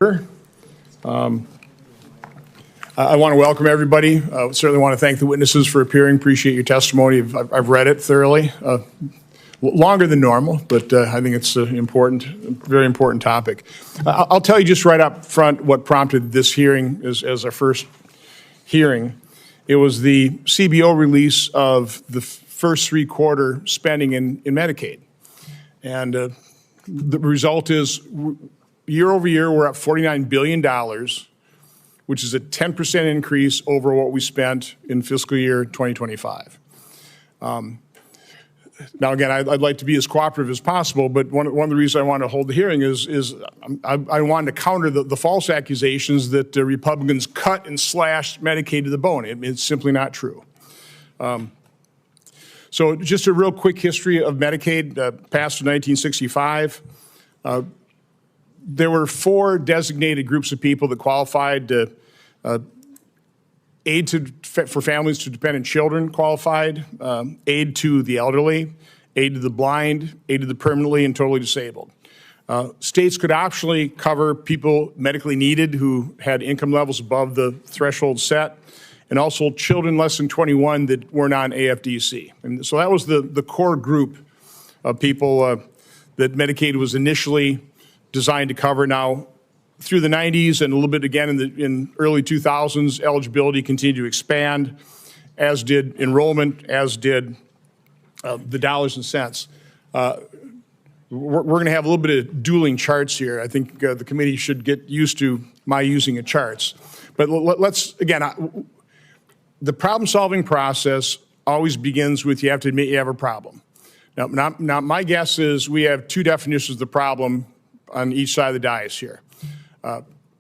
I want to welcome everybody. Certainly want to thank the witnesses for appearing. Appreciate your testimony. I've read it thoroughly, longer than normal, but I think it's an important, very important topic. I'll tell you just right up front what prompted this hearing as our first hearing. It was the CBO release of the first three-quarter spending in Medicaid. And the result is year over year, we're at $49 billion, which is a 10% increase over what we spent in fiscal year 2025. Now, again, I'd like to be as cooperative as possible, but one of the reasons I want to hold the hearing is I wanted to counter the false accusations that Republicans cut and slashed Medicaid to the bone. It's simply not true. So just a real quick history of Medicaid, passed in 1965. There were four designated groups of people that qualified to aid for families to dependent children qualified, aid to the elderly, aid to the blind, aid to the permanently and totally disabled. States could optionally cover people medically needed who had income levels above the threshold set, and also children less than 21 that weren't on AFDC. And so that was the core group of people that Medicaid was initially designed to cover. Now, through the 90s and a little bit again in early 2000s, eligibility continued to expand, as did enrollment, as did the dollars and cents. We're going to have a little bit of dueling charts here. I think the committee should get used to my using of charts. But let's, again, the problem-solving process always begins with you have to admit you have a problem. Now, my guess is we have two definitions of the problem on each side of the dais here.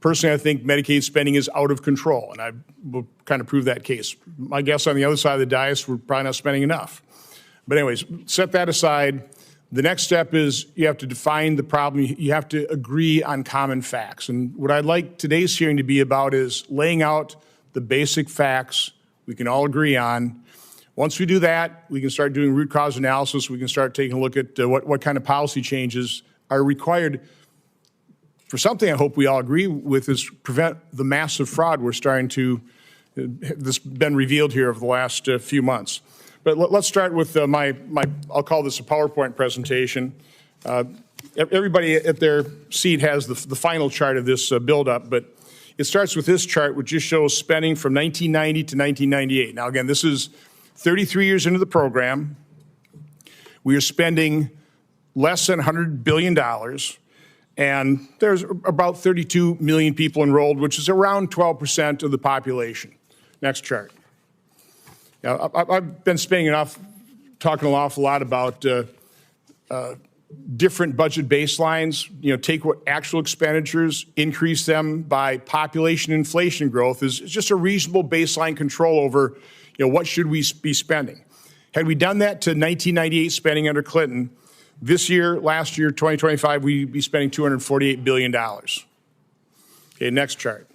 Personally, I think Medicaid spending is out of control, and I will kind of prove that case. My guess on the other side of the dais, we're probably not spending enough. But anyways, set that aside. The next step is you have to define the problem. You have to agree on common facts. And what I'd like today's hearing to be about is laying out the basic facts we can all agree on. Once we do that, we can start doing root cause analysis. We can start taking a look at what kind of policy changes are required for something I hope we all agree with is prevent the massive fraud we're starting to, that's been revealed here over the last few months. But let's start with I'll call this a PowerPoint presentation. Everybody at their seat has the final chart of this buildup, but it starts with this chart, which just shows spending from 1990 to 1998. Now, again, this is 33 years into the program. We are spending less than $100 billion. And there's about 32 million people enrolled, which is around 12% of the population. Next chart. Now, I've been talking an awful lot about different budget baselines. You know, take what actual expenditures, increase them by population inflation growth is just a reasonable baseline control over, what should we be spending. Had we done that to 1998 spending under Clinton, this year, last year, 2025, we'd be spending $248 billion. Okay, next chart.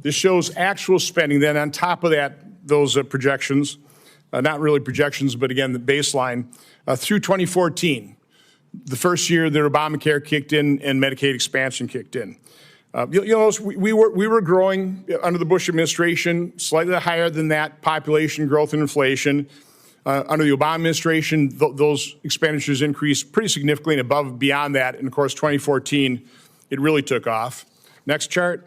This shows actual spending. Then on top of that, those projections, not really projections, but again, the baseline, through 2014, the first year that Obamacare kicked in and Medicaid expansion kicked in. We were growing under the Bush administration, slightly higher than that population growth and inflation. Under the Obama administration, those expenditures increased pretty significantly and above and beyond that. And of course, 2014, it really took off. Next chart.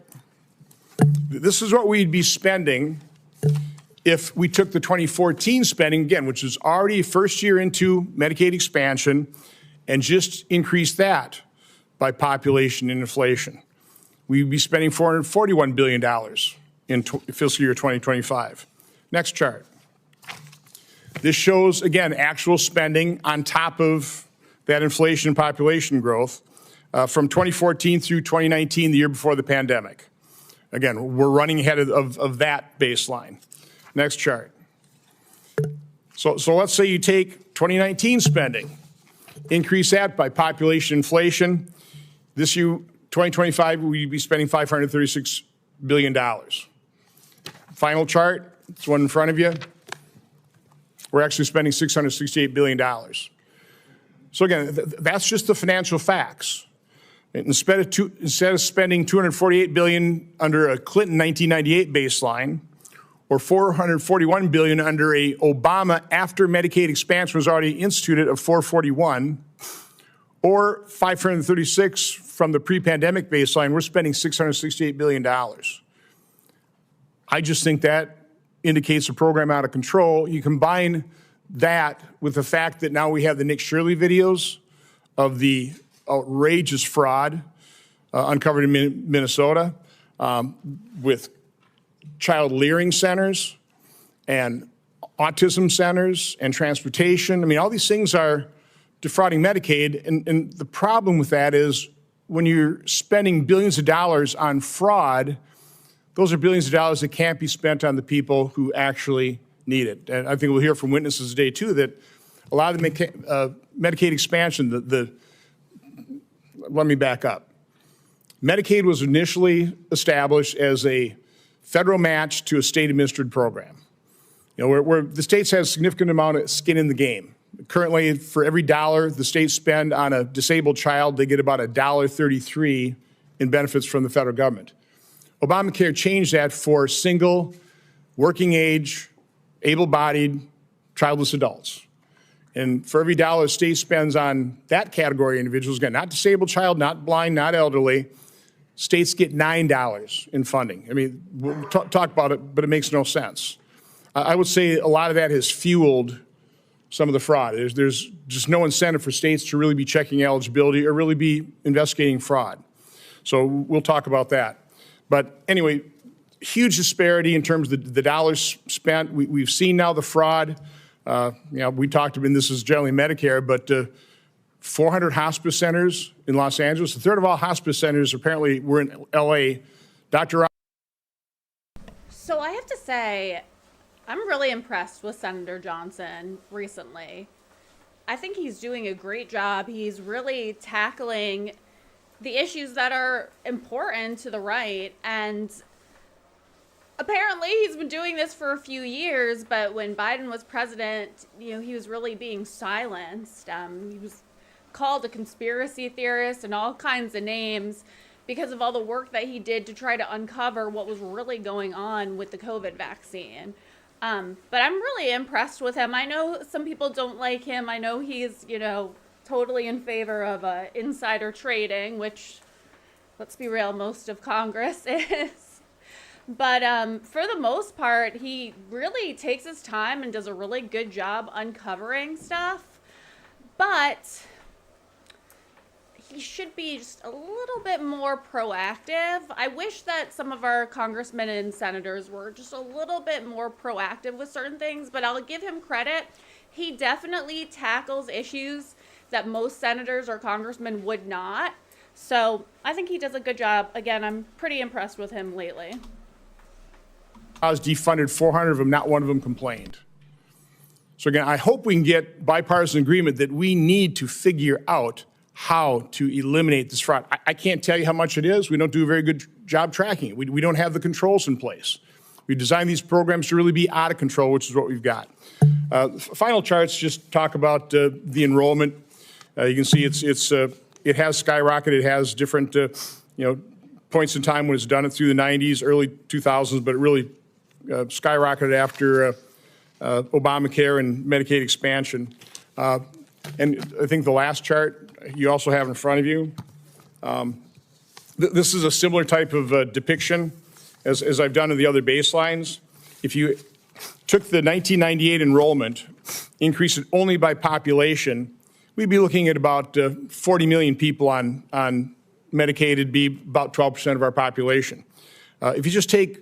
This is what we'd be spending if we took the 2014 spending, again, which is already first year into Medicaid expansion, and just increased that by population and inflation. We'd be spending $441 billion in fiscal year 2025. Next chart. This shows, again, actual spending on top of that inflation and population growth from 2014 through 2019, the year before the pandemic. Again, we're running ahead of that baseline. Next chart. So let's say you take 2019 spending, increase that by population inflation. This year, 2025, we'd be spending $536 billion. Final chart, it's one in front of you. We're actually spending $668 billion. So again, that's just the financial facts. Instead of spending $248 billion under a Clinton 1998 baseline, or $441 billion under a Obama after Medicaid expansion was already instituted of $441, or $536 from the pre-pandemic baseline, we're spending $668 billion. I just think that indicates a program out of control. You combine that with the fact that now we have the Nick Shirley videos of the outrageous fraud uncovered in Minnesota with child leering centers and autism centers and transportation. I mean, all these things are defrauding Medicaid. And the problem with that is when you're spending billions of dollars on fraud, those are billions of dollars that can't be spent on the people who actually need it. And I think we'll hear from witnesses today, too, that a lot of the Medicaid expansion, let me back up. Medicaid was initially established as a federal match to a state-administered program. You know, where the states have a significant amount of skin in the game. Currently, for every dollar the states spend on a disabled child, they get about $1.33 in benefits from the federal government. Obamacare changed that for single, working-age, able-bodied, childless adults. And for every dollar the state spends on that category of individuals, again, not disabled child, not blind, not elderly, states get $9 in funding. I mean, we'll talk about it, but it makes no sense. I would say a lot of that has fueled some of the fraud. There's just no incentive for states to really be checking eligibility or really be investigating fraud. So we'll talk about that. But anyway, huge disparity in terms of the dollars spent. We've seen now the fraud. You know, we talked about, and this is generally Medicare, but 400 hospice centers in Los Angeles. A third of all hospice centers apparently were in L.A. Dr. So I have to say, I'm really impressed with Senator Johnson recently. I think he's doing a great job. He's really tackling the issues that are important to the right. And apparently he's been doing this for a few years, but when Biden was president, you know, he was really being silenced. He was called a conspiracy theorist and all kinds of names because of all the work that he did to try to uncover what was really going on with the COVID vaccine. But I'm really impressed with him. I know some people don't like him. I know he's, you know, totally in favor of insider trading, which, let's be real, most of Congress is. But for the most part, he really takes his time and does a really good job uncovering stuff. But he should be just a little bit more proactive. I wish that some of our congressmen and senators were just a little bit more proactive with certain things, but I'll give him credit. He definitely tackles issues that most senators or congressmen would not. So I think he does a good job. Again, I'm pretty impressed with him lately. I was defunded 400 of them, not one of them complained. So again, I hope we can get bipartisan agreement that we need to figure out how to eliminate this fraud. I can't tell you how much it is. We don't do a very good job tracking it. We don't have the controls in place. We designed these programs to really be out of control, which is what we've got. Final charts just talk about the enrollment. You can see it has skyrocketed. It has different points in time when it's done it through the 90s, early 2000s, but it really skyrocketed after Obamacare and Medicaid expansion. And I think the last chart you also have in front of you. This is a similar type of depiction as I've done in the other baselines. If you took the 1998 enrollment, increased it only by population, we'd be looking at about 40 million people on Medicaid. It'd be about 12% of our population. If you just take,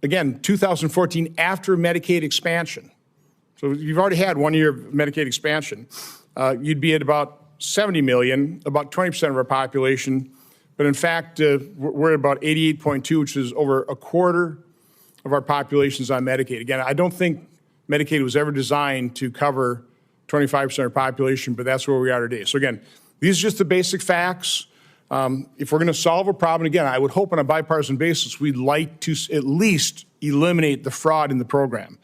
again, 2014 after Medicaid expansion, so you've already had 1 year of Medicaid expansion, you'd be at about 70 million, about 20% of our population. But in fact, we're at about 88.2, which is over a quarter of our population is on Medicaid. Again, I don't think Medicaid was ever designed to cover 25% of our population, but that's where we are today. So again, these are just the basic facts. If we're going to solve a problem, again, I would hope on a bipartisan basis, we'd like to at least eliminate the fraud in the program.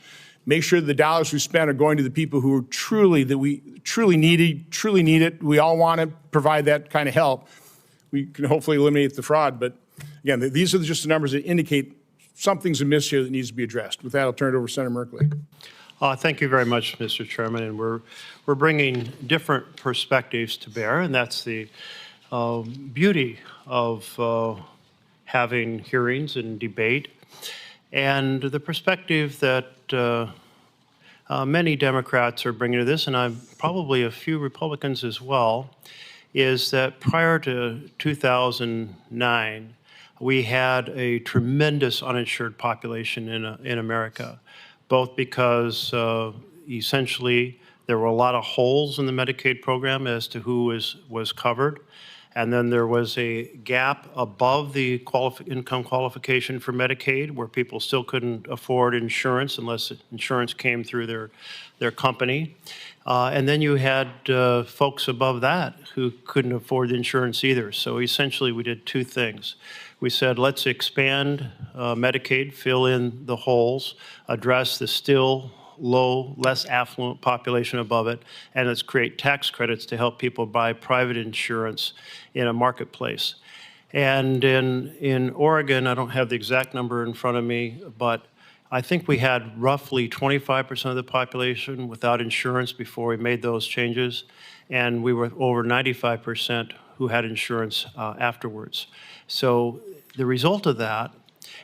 Make sure the dollars we spend are going to the people who are truly need it. We all want to provide that kind of help. we can hopefully eliminate the fraud. But again, these are just the numbers that indicate something's amiss here that needs to be addressed. With that, I'll turn it over to Senator Merkley. Thank you very much, Mr. Chairman. And we're bringing different perspectives to bear, and that's the beauty of having hearings and debate. And the perspective that many Democrats are bringing to this, and probably a few Republicans as well, is that prior to 2009, we had a tremendous uninsured population in America, both because essentially there were a lot of holes in the Medicaid program as to who was covered, and then there was a gap above the income qualification for Medicaid where people still couldn't afford insurance unless insurance came through their company. And then you had folks above that who couldn't afford the insurance either. So essentially we did two things. We said, let's expand Medicaid, fill in the holes, address the still low, less affluent population above it, and let's create tax credits to help people buy private insurance in a marketplace. And in Oregon, I don't have the exact number in front of me, but I think we had roughly 25% of the population without insurance before we made those changes, and we were over 95% who had insurance afterwards. So the result of that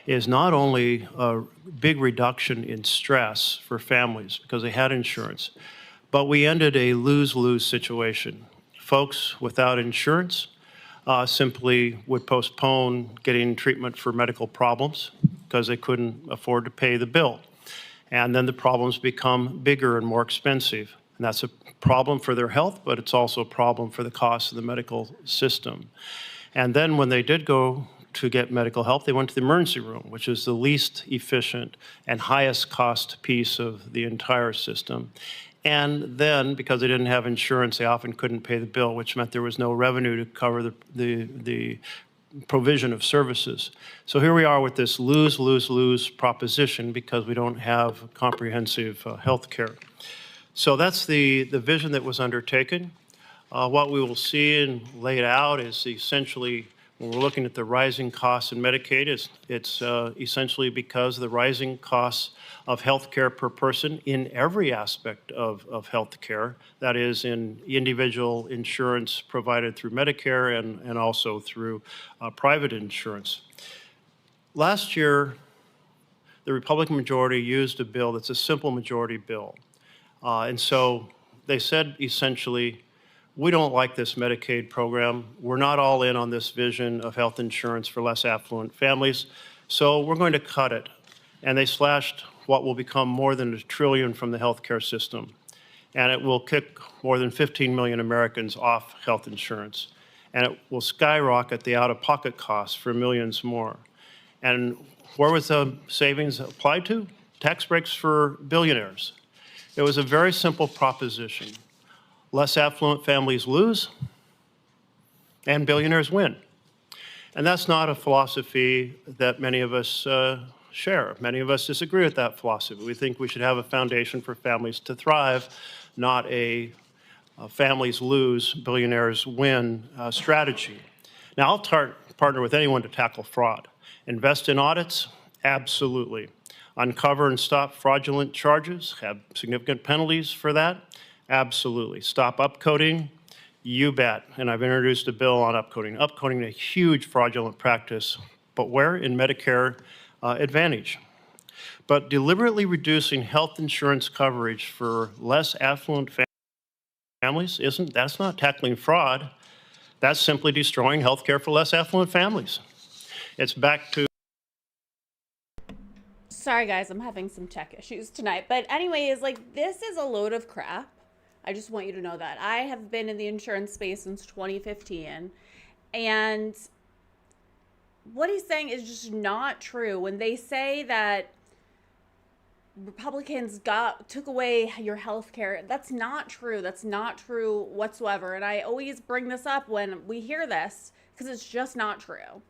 is not only a big reduction in stress for families because they had insurance, but we ended a lose-lose situation. Folks without insurance simply would postpone getting treatment for medical problems because they couldn't afford to pay the bill. And then the problems become bigger and more expensive. And that's a problem for their health, but it's also a problem for the cost of the medical system. And then when they did go to get medical help, they went to the emergency room, which is the least efficient and highest cost piece of the entire system. And then, because they didn't have insurance, they often couldn't pay the bill, which meant there was no revenue to cover the provision of services. So here we are with this lose-lose-lose proposition because we don't have comprehensive health care. So that's the vision that was undertaken. What we will see and laid out is essentially, when we're looking at the rising costs in Medicaid, it's essentially because of the rising costs of health care per person in every aspect of health care, that is in individual insurance provided through Medicare and also through private insurance. Last year, the Republican majority used a bill that's a simple majority bill. And so they said essentially, we don't like this Medicaid program. We're not all in on this vision of health insurance for less affluent families, so we're going to cut it. And they slashed what will become more than $1 trillion from the healthcare system. And it will kick more than 15 million Americans off health insurance. And it will skyrocket the out-of-pocket costs for millions more. And where was the savings applied to? Tax breaks for billionaires. It was a very simple proposition. Less affluent families lose, and billionaires win. And that's not a philosophy that many of us share. Many of us disagree with that philosophy. We think we should have a foundation for families to thrive, not a families lose, billionaires win strategy. Now, I'll partner with anyone to tackle fraud. Invest in audits? Absolutely. Uncover and stop fraudulent charges? Have significant penalties for that? Absolutely. Stop upcoding? You bet. And I've introduced a bill on upcoding. Upcoding, a huge fraudulent practice, but where? In Medicare Advantage. But deliberately reducing health insurance coverage for less affluent families, that's not tackling fraud. That's simply destroying health care for less affluent families. It's back to... Sorry guys, I'm having some tech issues tonight. But anyways, like, this is a load of crap. I just want you to know that. I have been in the insurance space since 2015, and what he's saying is just not true. When they say that Republicans took away your health care, that's not true. That's not true whatsoever. And I always bring this up when we hear this because it's just not true.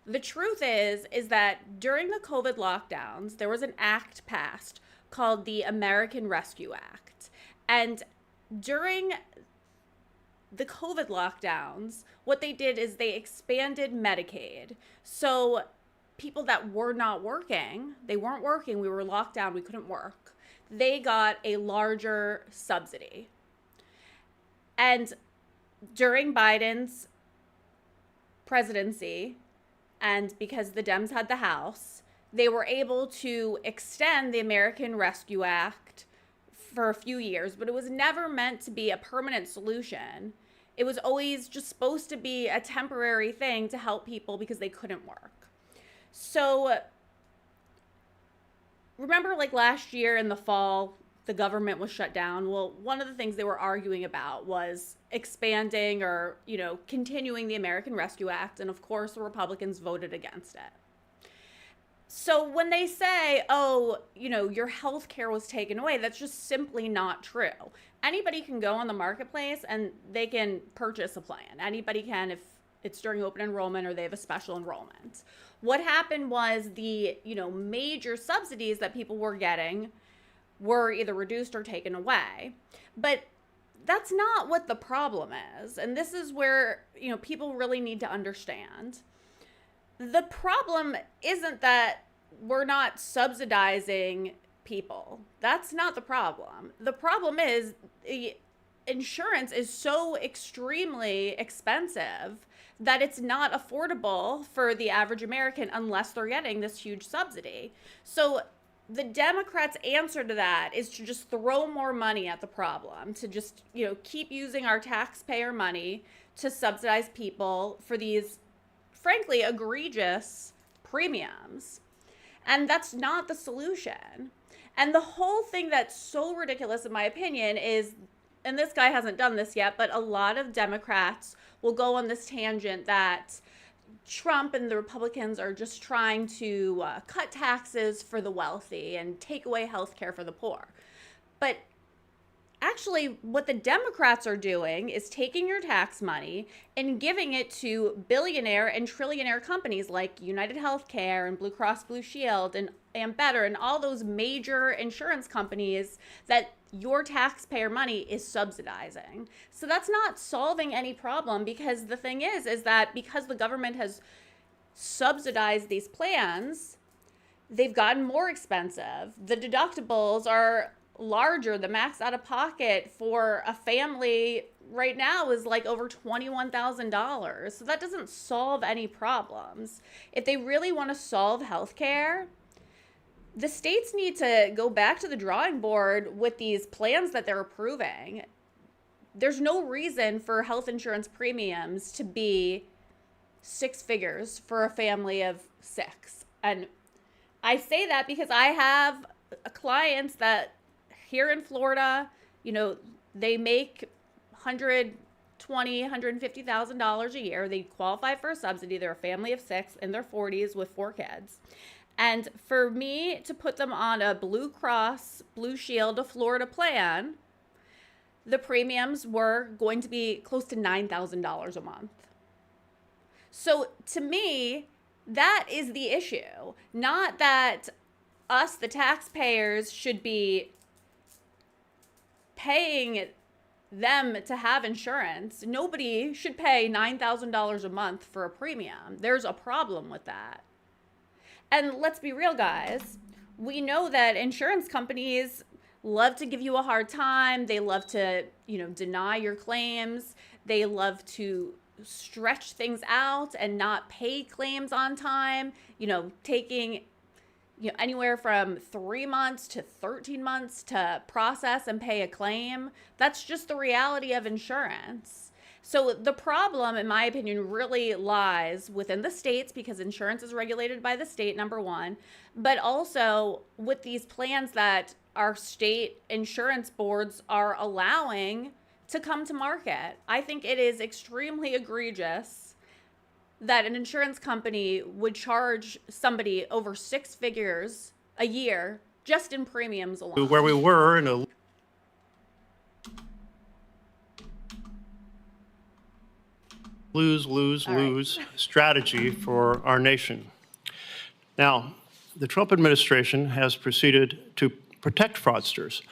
The truth is that during the COVID lockdowns, there was an act passed called the American Rescue Act. And during the COVID lockdowns, what they did is they expanded Medicaid. So people that were not working, they weren't working, we were locked down, we couldn't work, they got a larger subsidy. And during Biden's presidency, and because the Dems had the House, they were able to extend the American Rescue Act for a few years, but it was never meant to be a permanent solution. It was always just supposed to be a temporary thing to help people because they couldn't work. So remember, like last year in the fall, the government was shut down. Well, one of the things they were arguing about was expanding or, continuing the American Rescue Act. And of course, the Republicans voted against it. So when they say, your health care was taken away, that's just simply not true. Anybody can go on the marketplace and they can purchase a plan. Anybody can if it's during open enrollment or they have a special enrollment. What happened was the, major subsidies that people were getting were either reduced or taken away. But that's not what the problem is. And this is where, people really need to understand. The problem isn't that we're not subsidizing people. That's not the problem. The problem is insurance is so extremely expensive that it's not affordable for the average American unless they're getting this huge subsidy. So the Democrats' answer to that is to just throw more money at the problem, to just, keep using our taxpayer money to subsidize people for these, frankly, egregious premiums. And that's not the solution. And the whole thing that's so ridiculous, in my opinion, is, and this guy hasn't done this yet, but a lot of Democrats will go on this tangent that Trump and the Republicans are just trying to cut taxes for the wealthy and take away health care for the poor. But actually, what the Democrats are doing is taking your tax money and giving it to billionaire and trillionaire companies like United Healthcare and Blue Cross Blue Shield and Better and all those major insurance companies that your taxpayer money is subsidizing. So that's not solving any problem, because the thing is that because the government has subsidized these plans, they've gotten more expensive. The deductibles are larger. The max out of pocket for a family right now is like over $21,000. So that doesn't solve any problems. If they really want to solve healthcare, the states need to go back to the drawing board with these plans that they're approving. There's no reason for health insurance premiums to be six figures for a family of six. And I say that because I have clients that here in Florida, they make $120,000, $150,000 a year. They qualify for a subsidy. They're a family of six in their 40s with 4 kids. And for me to put them on a Blue Cross Blue Shield of Florida plan, the premiums were going to be close to $9,000 a month. So to me, that is the issue. Not that us, the taxpayers, should be paying them to have insurance. Nobody should pay $9,000 a month for a premium. There's a problem with that. And let's be real, guys. We know that insurance companies love to give you a hard time. They love to, deny your claims. They love to stretch things out and not pay claims on time, taking anywhere from 3 months to 13 months to process and pay a claim. That's just the reality of insurance. So the problem, in my opinion, really lies within the states, because insurance is regulated by the state, number one, but also with these plans that our state insurance boards are allowing to come to market. I think it is extremely egregious that an insurance company would charge somebody over 6 figures a year just in premiums alone. Where we were in a lose strategy for our nation. Now, the Trump administration has proceeded to protect fraudsters.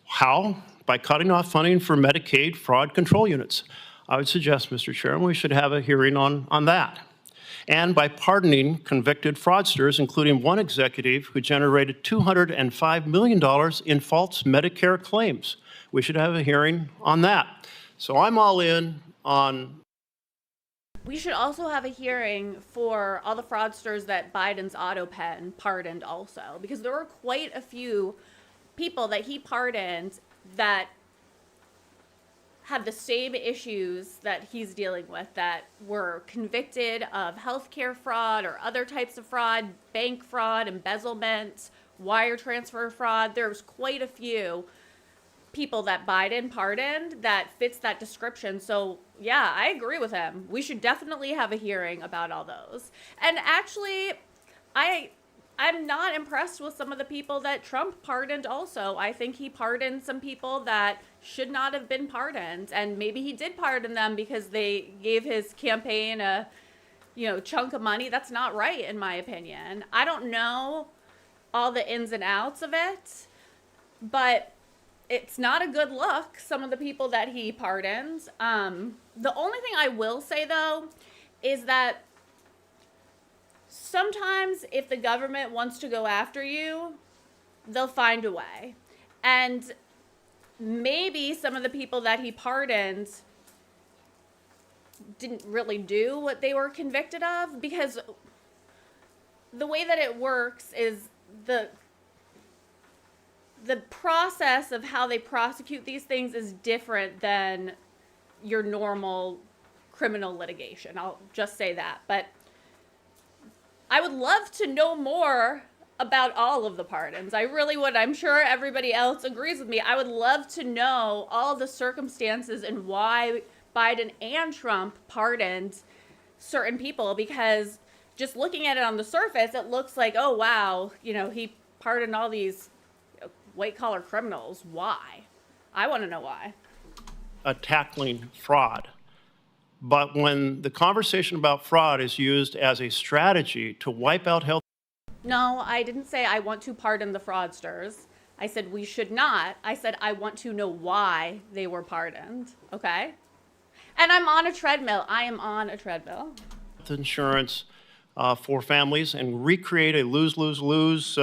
How? By cutting off funding for Medicaid fraud control units. I would suggest, Mr. Chairman, we should have a hearing on that. And by pardoning convicted fraudsters, including one executive who generated $205 million in false Medicare claims. We should have a hearing on that. So I'm all in on. We should also have a hearing for all the fraudsters that Biden's auto pen pardoned also, because there were quite a few people that he pardoned that had the same issues that he's dealing with, that were convicted of healthcare fraud or other types of fraud, bank fraud, embezzlement, wire transfer fraud. There's quite a few people that Biden pardoned that fits that description. So yeah, I agree with him. We should definitely have a hearing about all those. And actually, I'm not impressed with some of the people that Trump pardoned also. I think he pardoned some people that should not have been pardoned. And maybe he did pardon them because they gave his campaign a, chunk of money. That's not right, in my opinion. I don't know all the ins and outs of it, but it's not a good look, some of the people that he pardons. The only thing I will say, though, is that sometimes if the government wants to go after you, they'll find a way. And maybe some of the people that he pardoned didn't really do what they were convicted of, because the way that it works is the process of how they prosecute these things is different than your normal criminal litigation. I'll just say that. But I would love to know more about all of the pardons. I really would. I'm sure everybody else agrees with me. I would love to know all the circumstances and why Biden and Trump pardoned certain people, because just looking at it on the surface, it looks like, oh, wow, he pardoned all these white-collar criminals. Why? I want to know why. Tackling fraud. But when the conversation about fraud is used as a strategy to wipe out health. No, I didn't say I want to pardon the fraudsters. I said we should not. I said I want to know why they were pardoned. Okay? And I'm on a treadmill. I am on a treadmill. Insurance for families and recreate a lose-lose-lose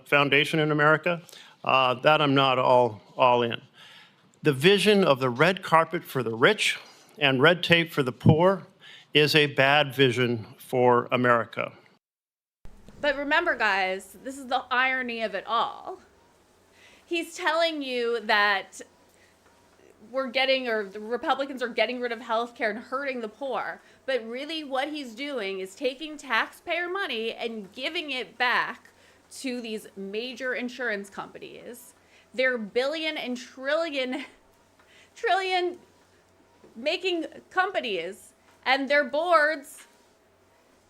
foundation in America. That I'm not all in. The vision of the red carpet for the rich and red tape for the poor is a bad vision for America. But remember, guys, this is the irony of it all. He's telling you that the Republicans are getting rid of health care and hurting the poor. But really what he's doing is taking taxpayer money and giving it back to these major insurance companies. They're billion and trillion making companies, and their boards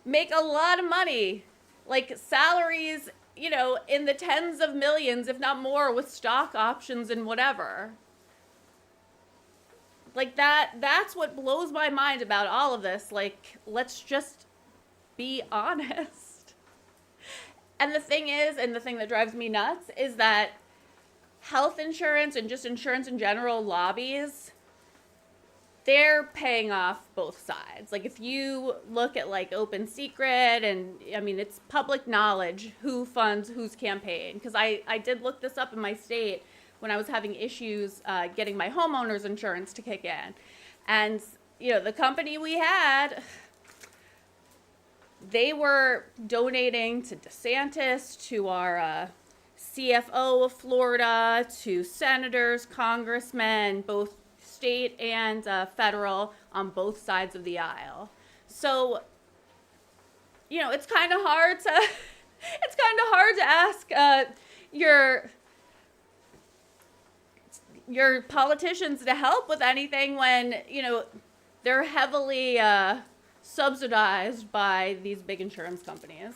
make a lot of money, like salaries, in the tens of millions, if not more, with stock options and whatever. Like that's what blows my mind about all of this. Like, let's just be honest. And the thing is, and the thing that drives me nuts, is that health insurance and just insurance in general lobbies, they're paying off both sides. Like, if you look at like Open Secret, and I mean, it's public knowledge who funds whose campaign. Because I did look this up in my state when I was having issues getting my homeowner's insurance to kick in. And, the company we had, they were donating to DeSantis, to our CFO of Florida, to senators, congressmen, both state and federal, on both sides of the aisle. So, it's kind of hard to ask your politicians to help with anything when, they're heavily subsidized by these big insurance companies.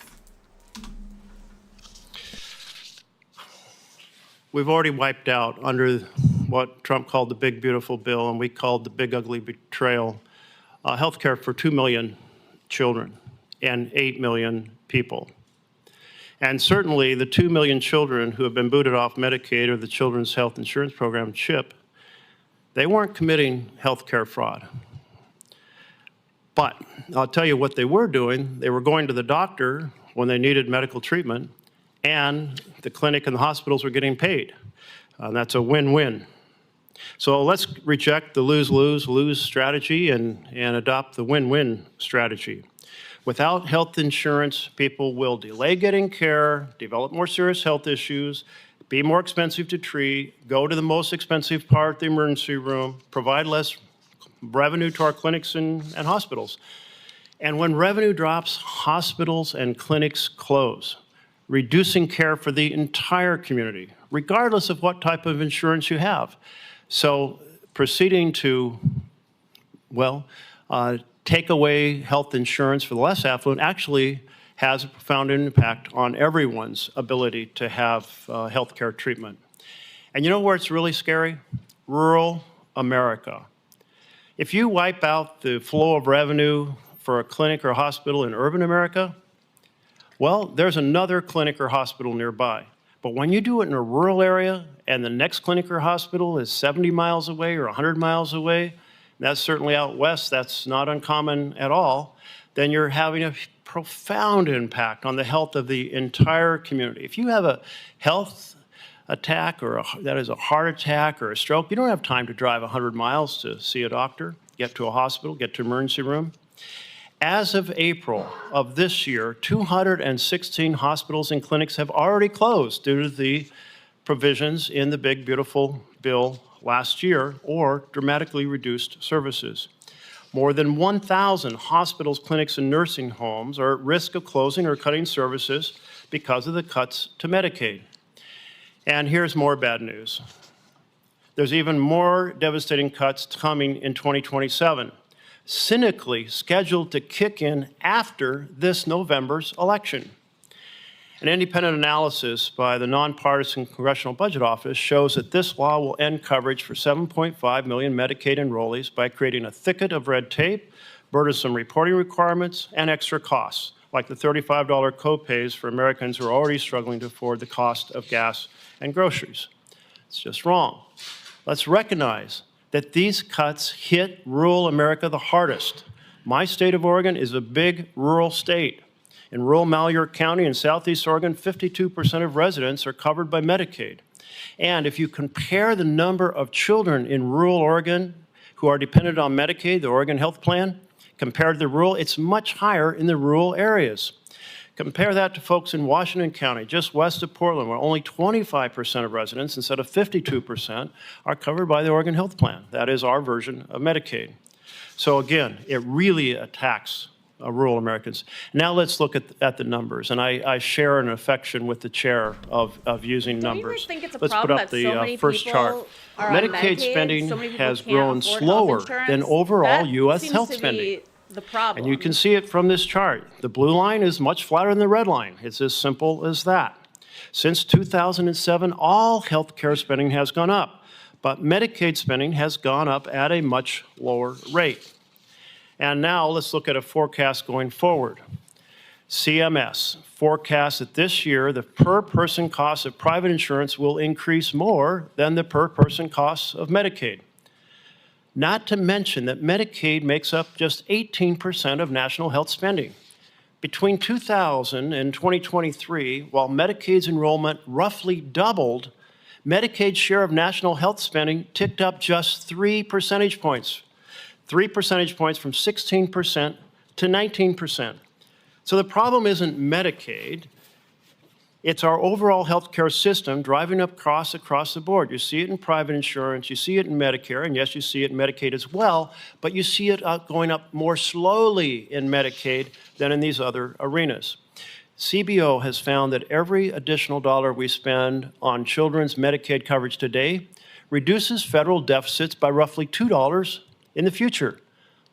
We've already wiped out under what Trump called the big beautiful bill, and we called the big ugly betrayal, health care for 2 million children and 8 million people. And certainly the 2 million children who have been booted off Medicaid or the Children's Health Insurance Program, CHIP, they weren't committing health care fraud. But I'll tell you what they were doing. They were going to the doctor when they needed medical treatment, and the clinic and the hospitals were getting paid. That's a win-win. So let's reject the lose-lose-lose strategy and adopt the win-win strategy. Without health insurance, people will delay getting care, develop more serious health issues, be more expensive to treat, go to the most expensive part of the emergency room, provide less revenue to our clinics and hospitals. And when revenue drops, hospitals and clinics close, reducing care for the entire community, regardless of what type of insurance you have. So proceeding to, well, take away health insurance for the less affluent actually has a profound impact on everyone's ability to have health care treatment. And you know where it's really scary? Rural America. If you wipe out the flow of revenue for a clinic or hospital in urban America, well, there's another clinic or hospital nearby. But when you do it in a rural area and the next clinic or hospital is 70 miles away or 100 miles away, that's certainly out west, that's not uncommon at all, then you're having a profound impact on the health of the entire community. If you have a health attack or that is a heart attack or a stroke, you don't have time to drive 100 miles to see a doctor, get to a hospital, get to an emergency room. As of April of this year, 216 hospitals and clinics have already closed due to the provisions in the Big Beautiful Bill last year or dramatically reduced services. More than 1,000 hospitals, clinics, and nursing homes are at risk of closing or cutting services because of the cuts to Medicaid. And here's more bad news. There's even more devastating cuts coming in 2027, cynically scheduled to kick in after this November's election. An independent analysis by the nonpartisan Congressional Budget Office shows that this law will end coverage for 7.5 million Medicaid enrollees by creating a thicket of red tape, burdensome reporting requirements, and extra costs, like the $35 copays for Americans who are already struggling to afford the cost of gas and groceries. It's just wrong. Let's recognize that these cuts hit rural America the hardest. My state of Oregon is a big rural state. In rural Malheur County in southeast Oregon, 52% of residents are covered by Medicaid. And if you compare the number of children in rural Oregon who are dependent on Medicaid, the Oregon Health Plan, compared to the rural, it's much higher in the rural areas. Compare that to folks in Washington County, just west of Portland, where only 25% of residents, instead of 52%, are covered by the Oregon Health Plan. That is our version of Medicaid. So again, it really attacks rural Americans. Now let's look at the numbers, and I share an affection with the chair of using numbers. Don't you guys think it's a Let's problem put up that so many the first people chart. are on Medicaid spending so many people has can't grown afford slower health insurance? than overall That U.S. seems health to spending. be the problem. And you can see it from this chart. The blue line is much flatter than the red line. It's as simple as that. Since 2007, all health care spending has gone up, but Medicaid spending has gone up at a much lower rate. And now let's look at a forecast going forward. CMS forecasts that this year the per-person cost of private insurance will increase more than the per-person costs of Medicaid. Not to mention that Medicaid makes up just 18% of national health spending. Between 2000 and 2023, while Medicaid's enrollment roughly doubled, Medicaid's share of national health spending ticked up just 3 percentage points. 3 percentage points from 16% to 19%. So the problem isn't Medicaid, it's our overall healthcare system driving up costs across the board. You see it in private insurance, you see it in Medicare, and yes, you see it in Medicaid as well, but you see it going up more slowly in Medicaid than in these other arenas. CBO has found that every additional dollar we spend on children's Medicaid coverage today reduces federal deficits by roughly $2 in the future.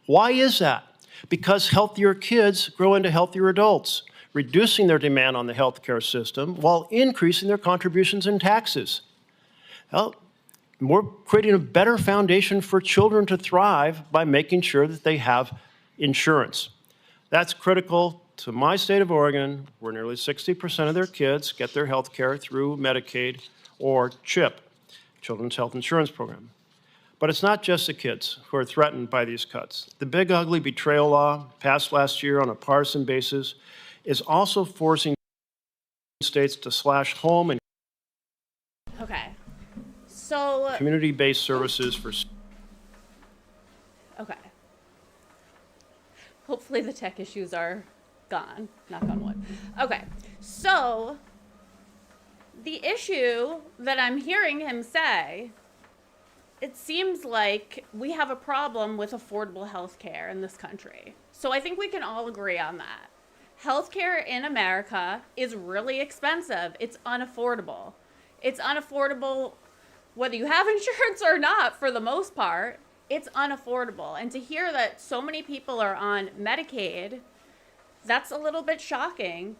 Why is that? Because healthier kids grow into healthier adults, reducing their demand on the healthcare system while increasing their contributions and taxes. Well, we're creating a better foundation for children to thrive by making sure that they have insurance. That's critical to my state of Oregon, where nearly 60% of their kids get their health care through Medicaid or CHIP, Children's Health Insurance Program. But it's not just the kids who are threatened by these cuts. The big ugly betrayal law passed last year on a partisan basis is also forcing states to slash home and Okay. So, community-based services for. okay. Hopefully the tech issues are gone. Knock on wood. Okay. So, the issue that I'm hearing him say, it seems like we have a problem with affordable health care in this country. So I think we can all agree on that. Healthcare in America is really expensive. It's unaffordable. It's unaffordable whether you have insurance or not, for the most part. It's unaffordable. And to hear that so many people are on Medicaid, that's a little bit shocking.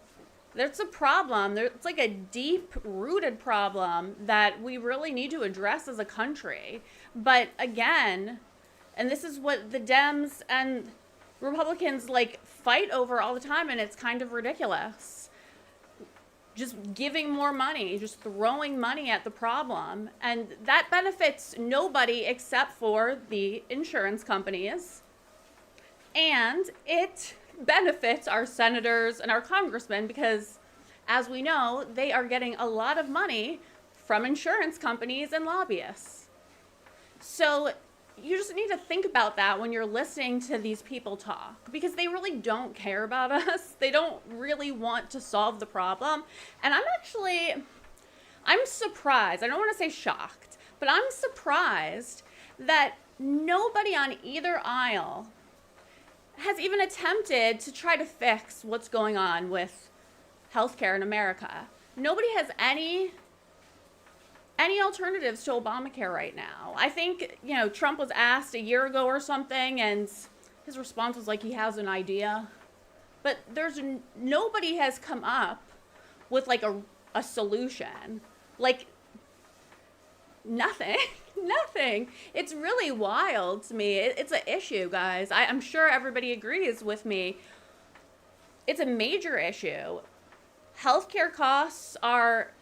There's a problem. It's like a deep-rooted problem that we really need to address as a country. But again, and this is what the Dems and Republicans like fight over all the time, and it's kind of ridiculous. Just giving more money, just throwing money at the problem. And that benefits nobody except for the insurance companies. And it benefits our senators and our congressmen because, as we know, they are getting a lot of money from insurance companies and lobbyists. So you just need to think about that when you're listening to these people talk, because they really don't care about us. They don't really want to solve the problem. And I'm surprised. I don't want to say shocked, but I'm surprised that nobody on either aisle has even attempted to try to fix what's going on with healthcare in America. Nobody has any alternatives to Obamacare right now. I think, Trump was asked a year ago or something, and his response was like he has an idea. But nobody has come up with like a solution. Like, nothing. Nothing. It's really wild to me. It's an issue, guys. I'm sure everybody agrees with me. It's a major issue. Healthcare costs are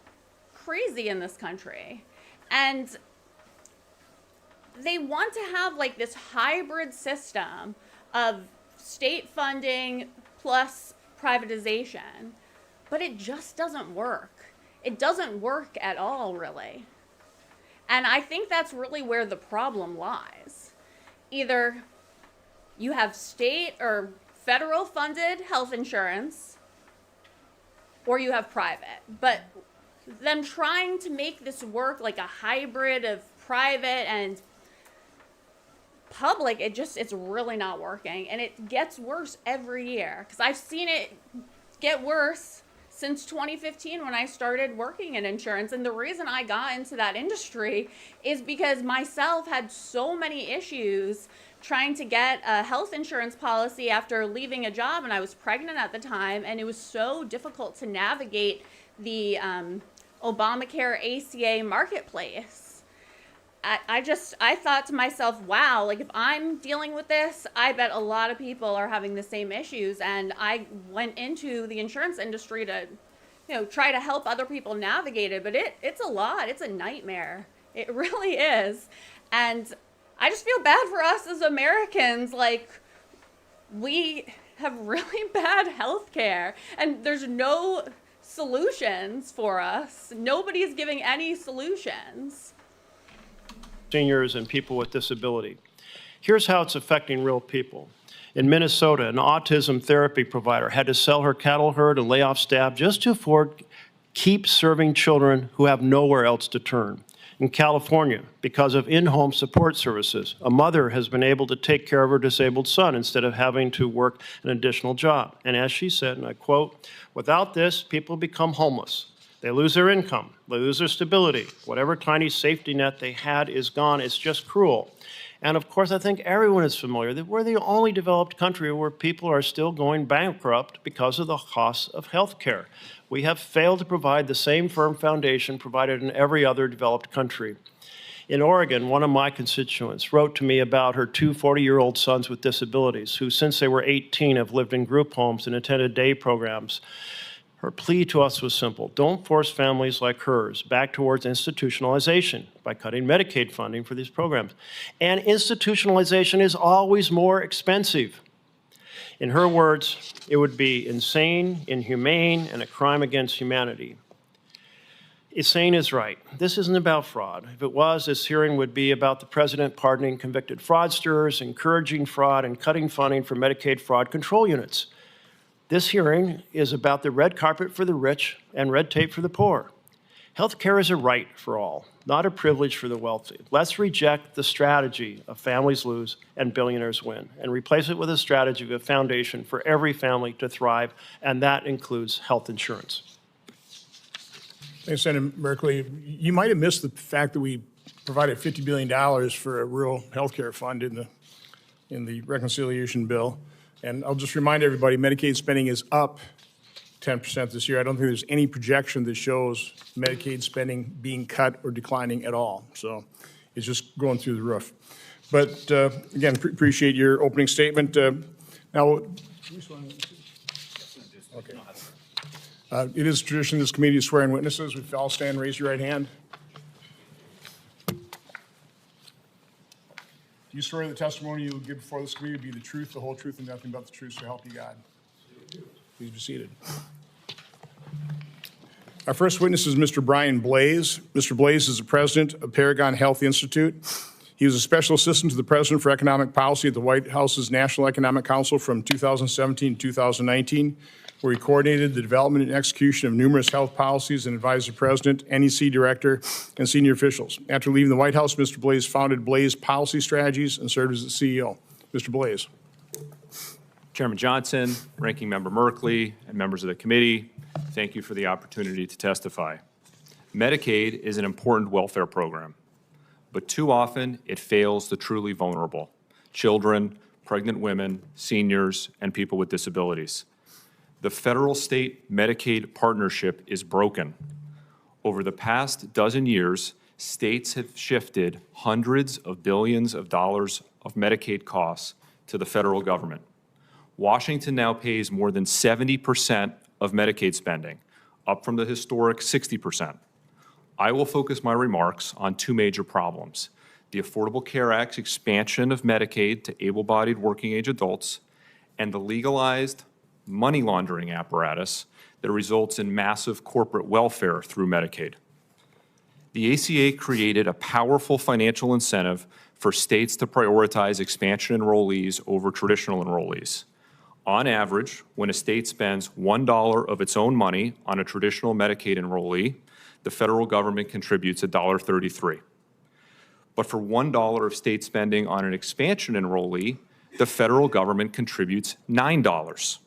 crazy in this country. And they want to have like this hybrid system of state funding plus privatization. But it just doesn't work. It doesn't work at all, really. And I think that's really where the problem lies. Either you have state or federal funded health insurance, or you have private. But them trying to make this work like a hybrid of private and public, it's really not working. And it gets worse every year, because I've seen it get worse since 2015 when I started working in insurance. And the reason I got into that industry is because myself had so many issues trying to get a health insurance policy after leaving a job, and I was pregnant at the time, and it was so difficult to navigate the Obamacare ACA marketplace. I thought to myself, wow, like if I'm dealing with this, I bet a lot of people are having the same issues. And I went into the insurance industry to, try to help other people navigate it. But it's a lot. It's a nightmare. It really is. And I just feel bad for us as Americans. Like, we have really bad health care, and there's no solutions for us. Nobody's giving any solutions. Seniors and people with disability. Here's how it's affecting real people. In Minnesota, an autism therapy provider had to sell her cattle herd and lay off staff just to afford keep serving children who have nowhere else to turn. In California, because of in-home support services, a mother has been able to take care of her disabled son instead of having to work an additional job. And as she said, and I quote, "Without this, people become homeless. They lose their income, they lose their stability. Whatever tiny safety net they had is gone. It's just cruel." And of course, I think everyone is familiar that we're the only developed country where people are still going bankrupt because of the costs of health care. We have failed to provide the same firm foundation provided in every other developed country. In Oregon, one of my constituents wrote to me about her two 40-year-old sons with disabilities who, since they were 18, have lived in group homes and attended day programs Her plea to us was simple. Don't force families like hers back towards institutionalization by cutting Medicaid funding for these programs. And institutionalization is always more expensive. In her words, it would be insane, inhumane, and a crime against humanity. Insane is right. This isn't about fraud. If it was, this hearing would be about the president pardoning convicted fraudsters, encouraging fraud, and cutting funding for Medicaid fraud control units. This hearing is about the red carpet for the rich and red tape for the poor. Health care is a right for all, not a privilege for the wealthy. Let's reject the strategy of families lose and billionaires win and replace it with a strategy of a foundation for every family to thrive, and that includes health insurance. Thanks, Senator Merkley. You might have missed the fact that we provided $50 billion for a rural health care fund in the reconciliation bill. And I'll just remind everybody, Medicaid spending is up 10% this year. I don't think there's any projection that shows Medicaid spending being cut or declining at all. So it's just going through the roof. But again, appreciate your opening statement. Now, okay. It is tradition in this committee to swear in witnesses. If you all stand, raise your right hand. Do you swear the testimony you will give before this committee will be the truth, the whole truth, and nothing but the truth, so help you God? Please be seated. Our first witness is Mr. Brian Blaze. Mr. Blaze is the president of Paragon Health Institute. He was a special assistant to the president for economic policy at the White House's National Economic Council from 2017 to 2019, where he coordinated the development and execution of numerous health policies and advised the president, NEC director, and senior officials. After leaving the White House, Mr. Blaze founded Blaze Policy Strategies and served as the CEO. Mr. Blaze. Chairman Johnson, Ranking Member Merkley, and members of the committee, thank you for the opportunity to testify. Medicaid is an important welfare program, but too often it fails the truly vulnerable: children, pregnant women, seniors, and people with disabilities. The federal-state Medicaid partnership is broken. Over the past dozen years, states have shifted hundreds of billions of dollars of Medicaid costs to the federal government. Washington now pays more than 70% of Medicaid spending, up from the historic 60%. I will focus my remarks on two major problems: the Affordable Care Act's expansion of Medicaid to able-bodied working-age adults, and the legalized money laundering apparatus that results in massive corporate welfare through Medicaid. The ACA created a powerful financial incentive for states to prioritize expansion enrollees over traditional enrollees. On average, when a state spends $1 of its own money on a traditional Medicaid enrollee, the federal government contributes $1.33. But for $1 of state spending on an expansion enrollee, the federal government contributes $9.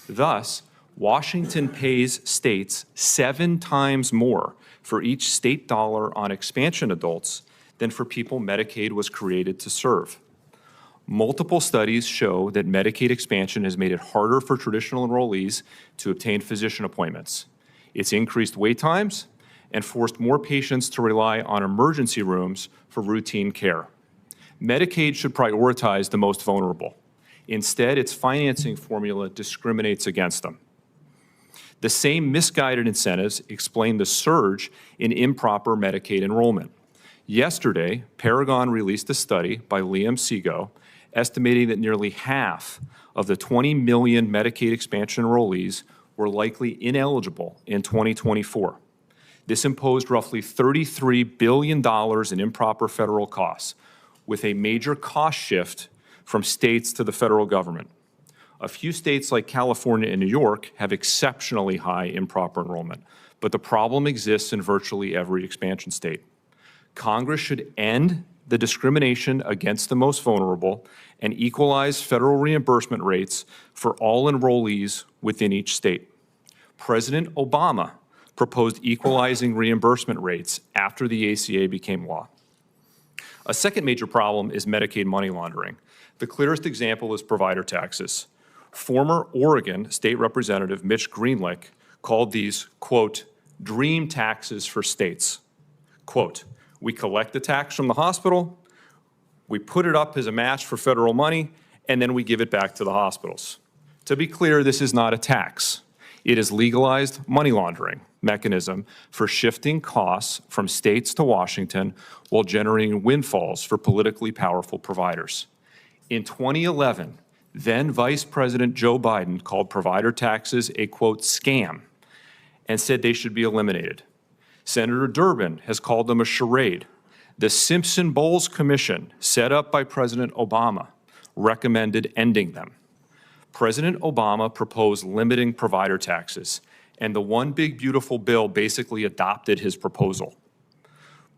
Thus, Washington pays states 7 times more for each state dollar on expansion adults than for people Medicaid was created to serve. Multiple studies show that Medicaid expansion has made it harder for traditional enrollees to obtain physician appointments. It's increased wait times and forced more patients to rely on emergency rooms for routine care. Medicaid should prioritize the most vulnerable. Instead, its financing formula discriminates against them. The same misguided incentives explain the surge in improper Medicaid enrollment. Yesterday, Paragon released a study by Liam Sego estimating that nearly half of the 20 million Medicaid expansion enrollees were likely ineligible in 2024. This imposed roughly $33 billion in improper federal costs, with a major cost shift from states to the federal government. A few states like California and New York have exceptionally high improper enrollment, but the problem exists in virtually every expansion state. Congress should end the discrimination against the most vulnerable and equalize federal reimbursement rates for all enrollees within each state. President Obama proposed equalizing reimbursement rates after the ACA became law. A second major problem is Medicaid money laundering. The clearest example is provider taxes. Former Oregon State Representative Mitch Greenlick called these, quote, dream taxes for states. Quote, we collect the tax from the hospital, we put it up as a match for federal money, and then we give it back to the hospitals. To be clear, this is not a tax. It has legalized money laundering mechanism for shifting costs from states to Washington while generating windfalls for politically powerful providers. In 2011, then Vice President Joe Biden called provider taxes a, quote, scam and said they should be eliminated. Senator Durbin has called them a charade. The Simpson-Bowles Commission, set up by President Obama, recommended ending them. President Obama proposed limiting provider taxes, and the One Big Beautiful Bill basically adopted his proposal.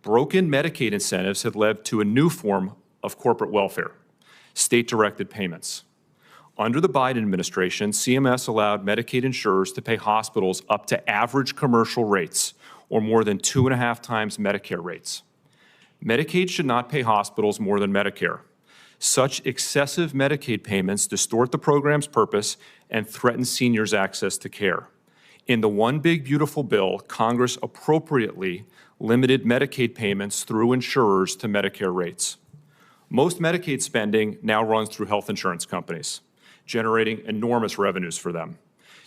Broken Medicaid incentives have led to a new form of corporate welfare, state-directed payments. Under the Biden administration, CMS allowed Medicaid insurers to pay hospitals up to average commercial rates, or more than 2.5 times Medicare rates. Medicaid should not pay hospitals more than Medicare. Such excessive Medicaid payments distort the program's purpose and threaten seniors' access to care. In the One Big Beautiful Bill, Congress appropriately limited Medicaid payments through insurers to Medicare rates. Most Medicaid spending now runs through health insurance companies, generating enormous revenues for them.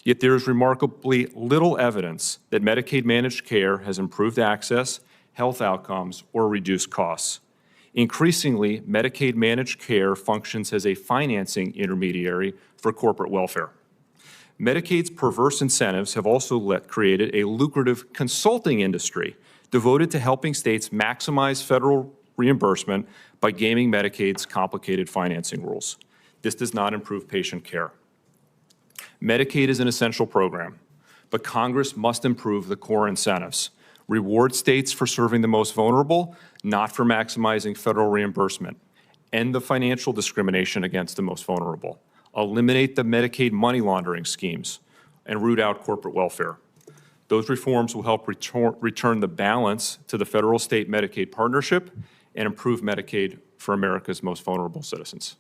Yet there is remarkably little evidence that Medicaid managed care has improved access, health outcomes, or reduced costs. Increasingly, Medicaid managed care functions as a financing intermediary for corporate welfare. Medicaid's perverse incentives have also created a lucrative consulting industry devoted to helping states maximize federal reimbursement by gaming Medicaid's complicated financing rules. This does not improve patient care. Medicaid is an essential program, but Congress must improve the core incentives. Reward states for serving the most vulnerable, not for maximizing federal reimbursement. End the financial discrimination against the most vulnerable. Eliminate the Medicaid money laundering schemes and root out corporate welfare. Those reforms will help return the balance to the federal-state Medicaid partnership and improve Medicaid for America's most vulnerable citizens.